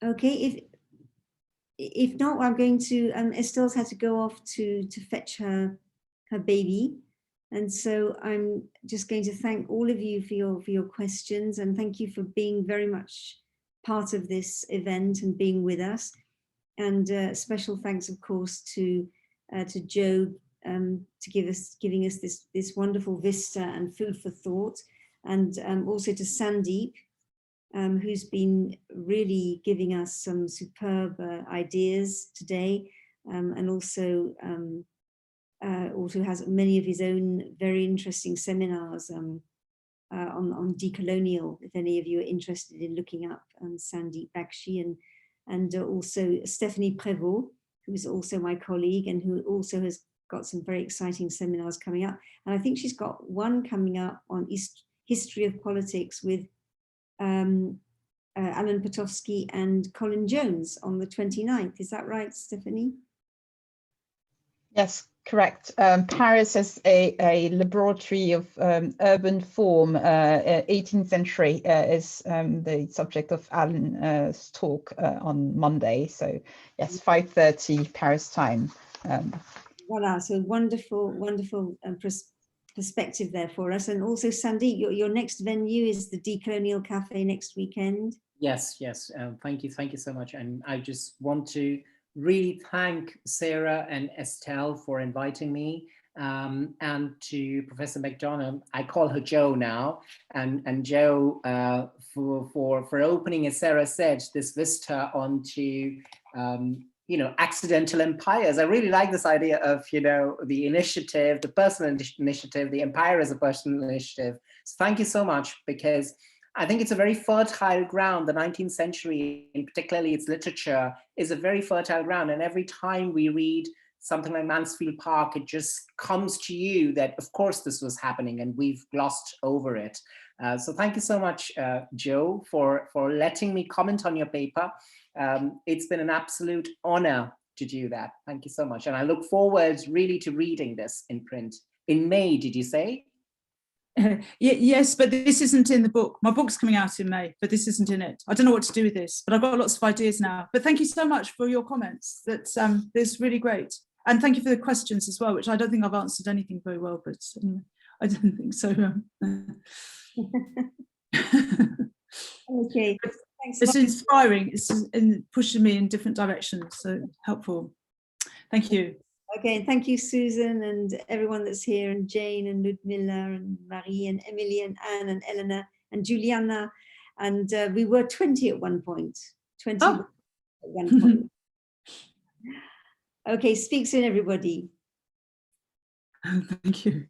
Okay. If not, I'm going to. Estelle's had to go off to fetch her baby. And so I'm just going to thank all of you for your questions, and thank you for being very much part of this event and being with us. And special thanks, of course, to Joe to giving us this wonderful vista and food for thought, and also to Sandeep, who's been really giving us some superb ideas today, and also has many of his own very interesting seminars on decolonial, if any of you are interested in looking up Sandeep Bakshi, and also Stephanie Prévost, who is also my colleague and who also has got some very exciting seminars coming up. And I think she's got one coming up on history of politics with Alan Potofsky and Colin Jones on the 29th. Is that right, Stephanie? Yes, correct. Paris as a laboratory of urban form, 18th century is the subject of Alan's talk on Monday. So yes, 5:30 Paris time. Voilà, so wonderful perspective there for us. And also Sandeep, your next venue is the Decolonial Cafe next weekend. Yes. Thank you so much. And I just want to really thank Sarah and Estelle for inviting me, and to Professor McDonagh. I call her Jo now, and Jo for opening, as Sarah said, this vista onto accidental empires. I really like this idea of the initiative, the personal initiative, the empire as a personal initiative. So thank you so much, because I think it's a very fertile ground. The 19th century, and particularly its literature, is a very fertile ground. And every time we read something like Mansfield Park, it just comes to you that, of course, this was happening and we've glossed over it. So thank you so much, Jo, for letting me comment on your paper. It's been an absolute honor to do that. Thank you so much. And I look forward really to reading this in print. In May, did you say? Yes, but this isn't in the book. My book's coming out in May, but this isn't in it. I don't know what to do with this, but I've got lots of ideas now. But thank you so much for your comments. That's really great. And thank you for the questions as well, which I don't think I've answered anything very well, but anyway, I don't think so. Okay. It's inspiring. It's pushing me in different directions, so helpful. Thank you. Okay, and thank you, Susan, and everyone that's here, and Jane, and Ludmilla, and Marie, and Emily, and Anne, and Eleanor, and Juliana, and we were 20 at one point. 20 at one point. Okay, speak soon, everybody. Thank you.